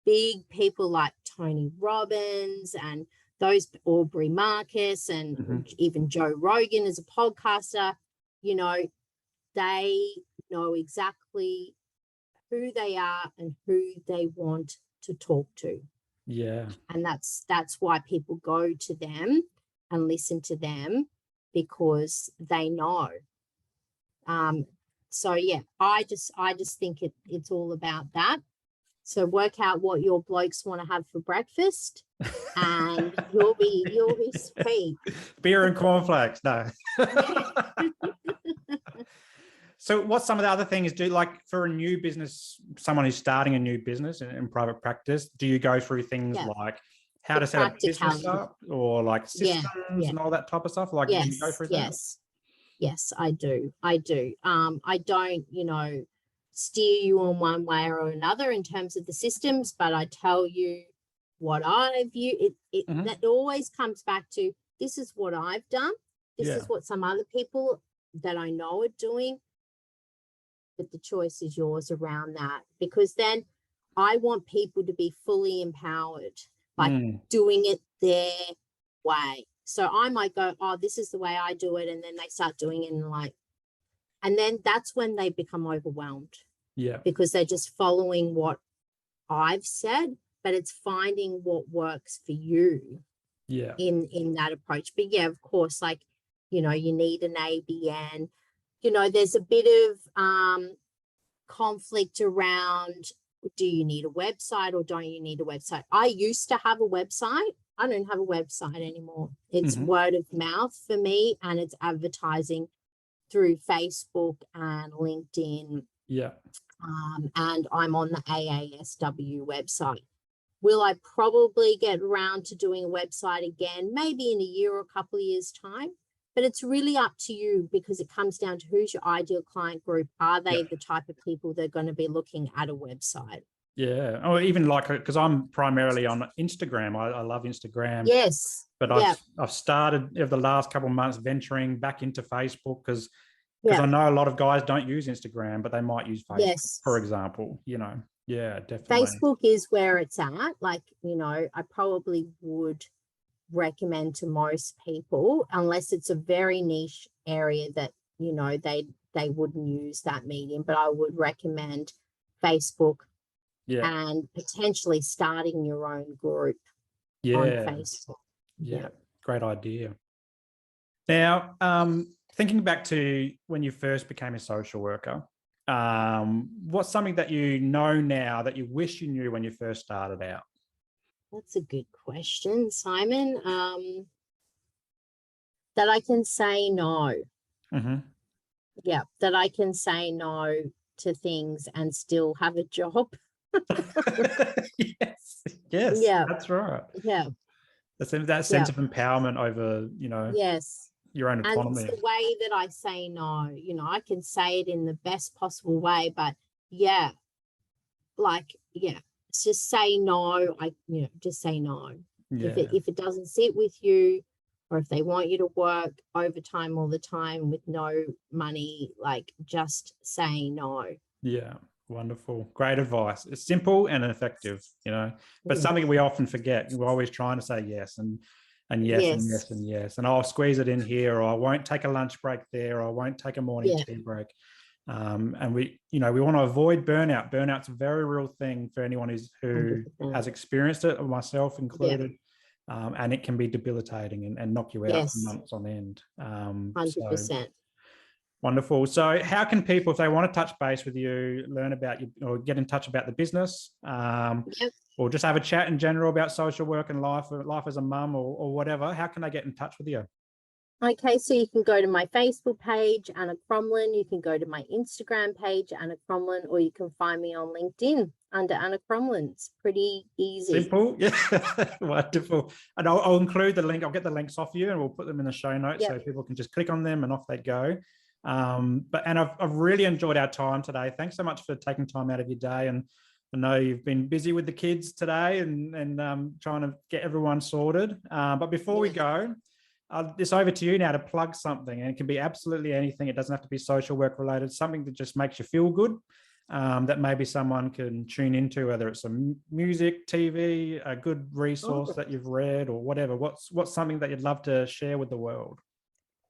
big people like Tony Robbins and those Aubrey Marcus and even Joe Rogan as a podcaster, you know, they know exactly who they are and who they want to talk to. Yeah. And that's why people go to them and listen to them, because they know. So yeah, I just think it's all about that. So work out what your blokes want to have for breakfast, and you'll be sweet. Beer and cornflakes, no. Yeah. So what's some of the other things do, like for a new business, someone who's starting a new business in private practice, do you go through things like how to set a business up, or like systems and all that type of stuff? Like, do you go through that? Yes, I do. I don't, steer you on one way or another in terms of the systems, but I tell you what I view. That always comes back to, this is what I've done. This is what some other people that I know are doing. But the choice is yours around that, because then I want people to be fully empowered, like doing it their way. So I might go, oh, this is the way I do it. And then they start doing it and then that's when they become overwhelmed. Yeah. Because they're just following what I've said, but it's finding what works for you. Yeah. In that approach. But yeah, of course, like, you need an ABN. There's a bit of conflict around, do you need a website or don't you need a website? I used to have a website. I don't have a website anymore. It's word of mouth for me, and it's advertising through Facebook and LinkedIn. Yeah. And I'm on the AASW website. Will I probably get around to doing a website again, maybe in a year or a couple of years' time? But it's really up to you, because it comes down to who's your ideal client group. Are they the type of people that are going to be looking at a website? Yeah. Or even like, because I'm primarily on Instagram. I love Instagram. Yes. But I've started over the last couple of months venturing back into Facebook, because I know a lot of guys don't use Instagram, but they might use Facebook, for example, Yeah, definitely. Facebook is where it's at. Like, I probably would recommend to most people, unless it's a very niche area that, they wouldn't use that medium, but I would recommend Facebook. Yeah. And potentially starting your own group on Facebook. Yeah. Great idea. Now, thinking back to when you first became a social worker, what's something that you know now that you wish you knew when you first started out? That's a good question, Simon. That I can say no. Yeah, that I can say no to things and still have a job. Yes, yeah, that's right. Yeah, that sense of empowerment over, your own autonomy. And it's the way that I say no. I can say it in the best possible way, but just say no. Just say no. Yeah. If it doesn't sit with you, or if they want you to work overtime all the time with no money, like, just say no. Yeah. Wonderful. Great advice. It's simple and effective, but something we often forget. We're always trying to say yes and yes and yes and yes. And I'll squeeze it in here, or I won't take a lunch break there, or I won't take a morning tea break. And we want to avoid burnout. Burnout's a very real thing for anyone who has experienced it, myself included. And it can be debilitating and knock you out for months on end. 100%. Wonderful. So how can people, if they want to touch base with you, learn about you, or get in touch about the business, or just have a chat in general about social work and life as a mum, or whatever, how can they get in touch with you? Okay, so you can go to my Facebook page, Anna Crommelin. You can go to my Instagram page, Anna Crommelin, or you can find me on LinkedIn under Anna Crommelin. It's pretty easy. Simple. Yeah. Wonderful. And I'll include the link. I'll get the links off you, and we'll put them in the show notes so people can just click on them and off they go. But I've really enjoyed our time today. Thanks so much for taking time out of your day, and I know you've been busy with the kids today and trying to get everyone sorted. But before we go, It's over to you now to plug something, and it can be absolutely anything. It doesn't have to be social work related, something that just makes you feel good, that maybe someone can tune into, whether it's some music, TV, a good resource that you've read or whatever. What's something that you'd love to share with the world?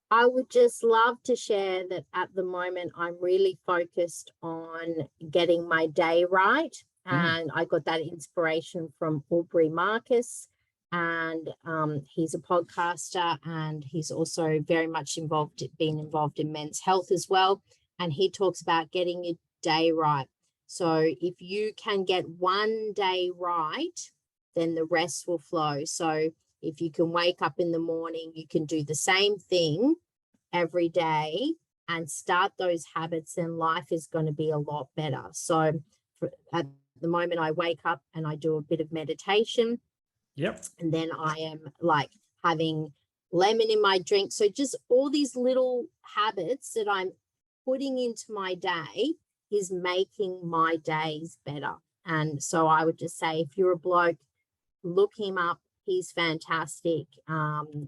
I would just love to share that at the moment, I'm really focused on getting my day right. And I got that inspiration from Aubrey Marcus. And he's a podcaster, and he's also very much been involved in men's health as well. And he talks about getting your day right. So if you can get one day right, then the rest will flow. So if you can wake up in the morning, you can do the same thing every day and start those habits, then life is going to be a lot better. So at the moment, I wake up and I do a bit of meditation. Yep. And then I am like having lemon in my drink. So just all these little habits that I'm putting into my day is making my days better. And so I would just say, if you're a bloke, look him up. He's fantastic.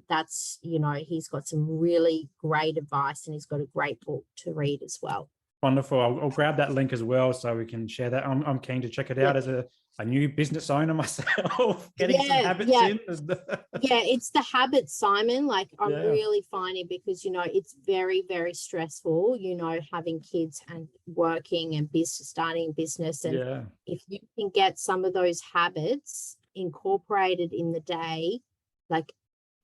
That's, he's got some really great advice, and he's got a great book to read as well. Wonderful. I'll grab that link as well so we can share that. I'm keen to check it out as a new business owner myself, getting some habits in. It's the habits, Simon. Like I'm really finding, because, it's very, very stressful, having kids and working and starting business. And if you can get some of those habits incorporated in the day, like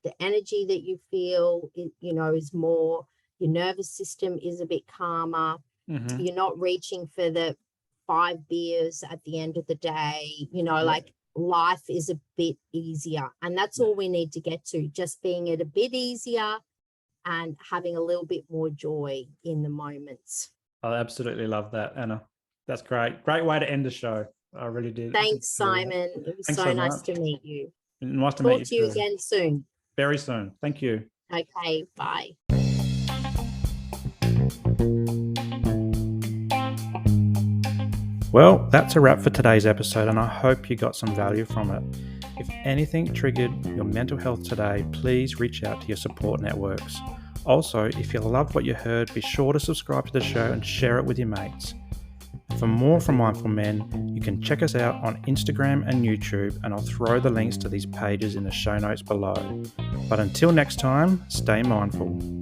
the energy that you feel, is more, your nervous system is a bit calmer. You're not reaching for the 5 beers at the end of the day, like life is a bit easier. And that's all we need to get to, just being it a bit easier and having a little bit more joy in the moments. I absolutely love that, Anna. That's great. Great way to end the show. I really did. Thanks, Simon. It was so nice to meet you. Nice to meet you. Talk to you again soon. Very soon. Thank you. Okay, bye. Well, that's a wrap for today's episode, and I hope you got some value from it. If anything triggered your mental health today, please reach out to your support networks. Also, if you loved what you heard, be sure to subscribe to the show and share it with your mates. For more from Mindful Men, you can check us out on Instagram and YouTube, and I'll throw the links to these pages in the show notes below. But until next time, stay mindful.